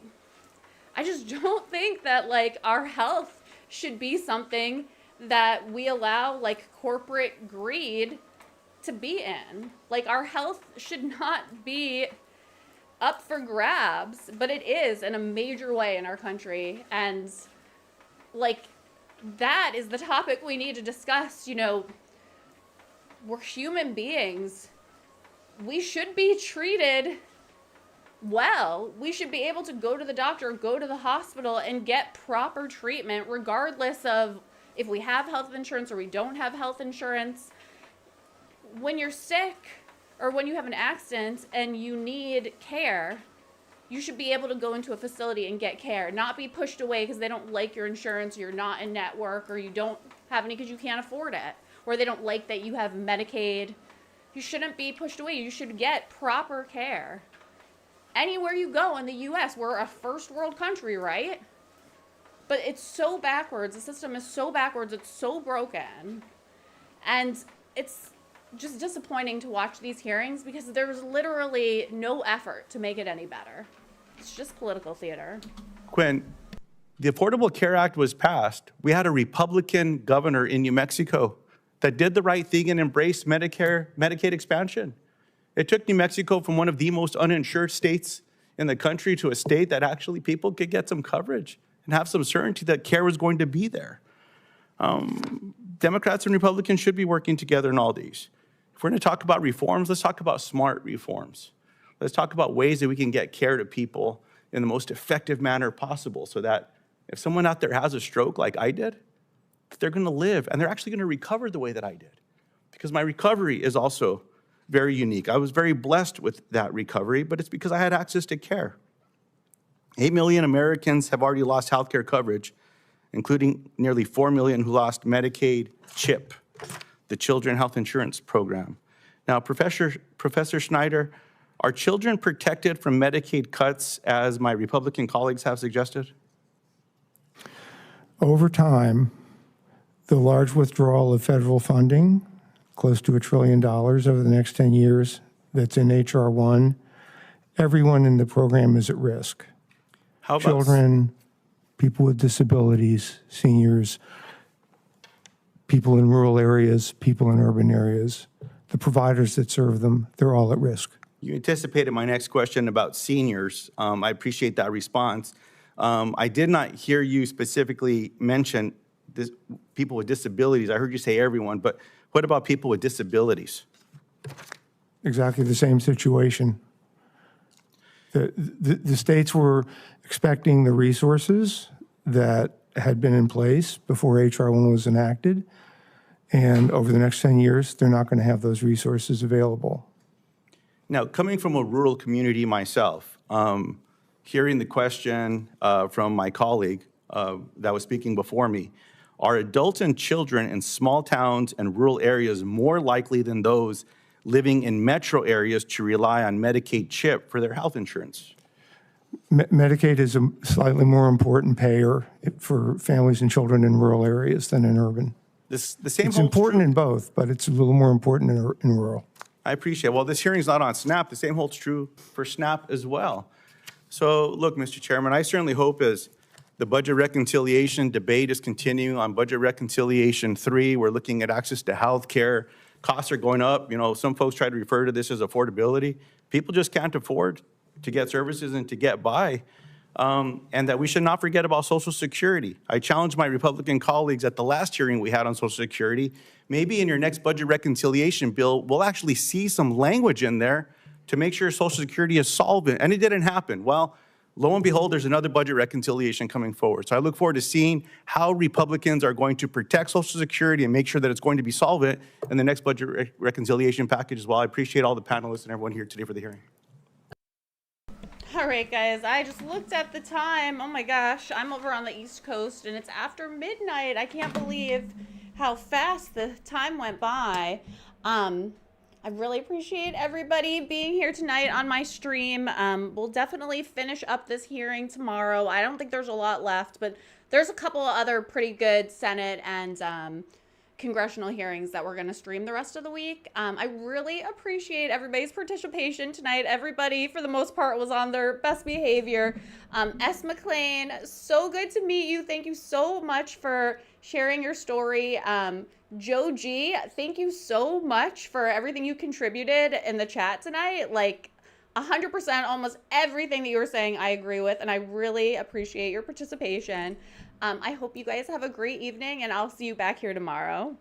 just don't think that like our health should be something that we allow like corporate greed to be in. Like our health should not be up for grabs, but it is in a major way in our country. And like, that is the topic we need to discuss. You know, we're human beings. We should be treated well. We should be able to go to the doctor, go to the hospital, and get proper treatment, regardless of if we have health insurance or we don't have health insurance. When you're sick or when you have an accident and you need care, you should be able to go into a facility and get care, not be pushed away because they don't like your insurance, you're not in network, or you don't have any because you can't afford it, or they don't like that you have Medicaid. You shouldn't be pushed away. You should get proper care. Anywhere you go in the U.S., we're a first world country, right? But it's so backwards. The system is so backwards. It's so broken. And it's just disappointing to watch these hearings because there's literally no effort to make it any better. It's just political theater. Quinn, the Affordable Care Act was passed. We had a Republican governor in New Mexico that did the right thing and embraced Medicaid expansion. It took New Mexico from one of the most uninsured states in the country to a state that actually people could get some coverage and have some certainty that care was going to be there. Democrats and Republicans should be working together in all these. If we're going to talk about reforms, let's talk about smart reforms. Let's talk about ways that we can get care to people in the most effective manner possible so that if someone out there has a stroke like I did, they're going to live and they're actually going to recover the way that I did. Because my recovery is also very unique. I was very blessed with that recovery, but it's because I had access to care. 8 million Americans have already lost health care coverage, including nearly 4 million who lost Medicaid CHIP, the Children Health Insurance Program. Now, Professor Schneider, are children protected from Medicaid cuts, as my Republican colleagues have suggested? Over time, the large withdrawal of federal funding, close to $1 trillion over the next 10 years, that's in H.R. 1, everyone in the program is at risk. How about Children, people with disabilities, seniors, people in rural areas, people in urban areas, the providers that serve them, they're all at risk. You anticipated my next question about seniors. I appreciate that response. I did not hear you specifically mention people with disabilities. I heard you say everyone, but what about people with disabilities? Exactly the same situation. The states were expecting the resources that had been in place before H.R. 1 was enacted, and over the next 10 years, they're not going to have those resources available. Now, coming from a rural community myself, hearing the question from my colleague that was speaking before me, are adults and children in small towns and rural areas more likely than those living in metro areas to rely on Medicaid CHIP for their health insurance? Medicaid is a slightly more important payer for families and children in rural areas than in urban. The same It's holds important true. in both, but it's a little more important in rural. I appreciate it. Well, this hearing's not on SNAP. The same holds true for SNAP as well. So, look, Mr. Chairman, I certainly hope as the budget reconciliation debate is continuing on Budget Reconciliation 3, we're looking at access to health care. Costs are going up. You know, some folks try to refer to this as affordability. People just can't afford to get services and to get by. And that we should not forget about Social Security. I challenged my Republican colleagues at the last hearing we had on Social Security. Maybe in your next budget reconciliation bill, we'll actually see some language in there to make sure Social Security is solvent. And it didn't happen. Well, lo and behold, there's another budget reconciliation coming forward. So I look forward to seeing how Republicans are going to protect Social Security and make sure that it's going to be solvent in the next budget reconciliation package as well. I appreciate all the panelists and everyone here today for the hearing. All right, guys, I just looked at the time. Oh my gosh, I'm over on the East Coast and it's after midnight. I can't believe how fast the time went by. I really appreciate everybody being here tonight on my stream. We'll definitely finish up this hearing tomorrow. I don't think there's a lot left, but there's a couple of other pretty good Senate and congressional hearings that we're going to stream the rest of the week. I really appreciate everybody's participation tonight. Everybody, for the most part, was on their best behavior. S. McLean, so good to meet you. Thank you so much for sharing your story. Joe G, thank you so much for everything you contributed in the chat tonight. Like, 100%, almost everything that you were saying, I agree with, and I really appreciate your participation. I hope you guys have a great evening, and I'll see you back here tomorrow.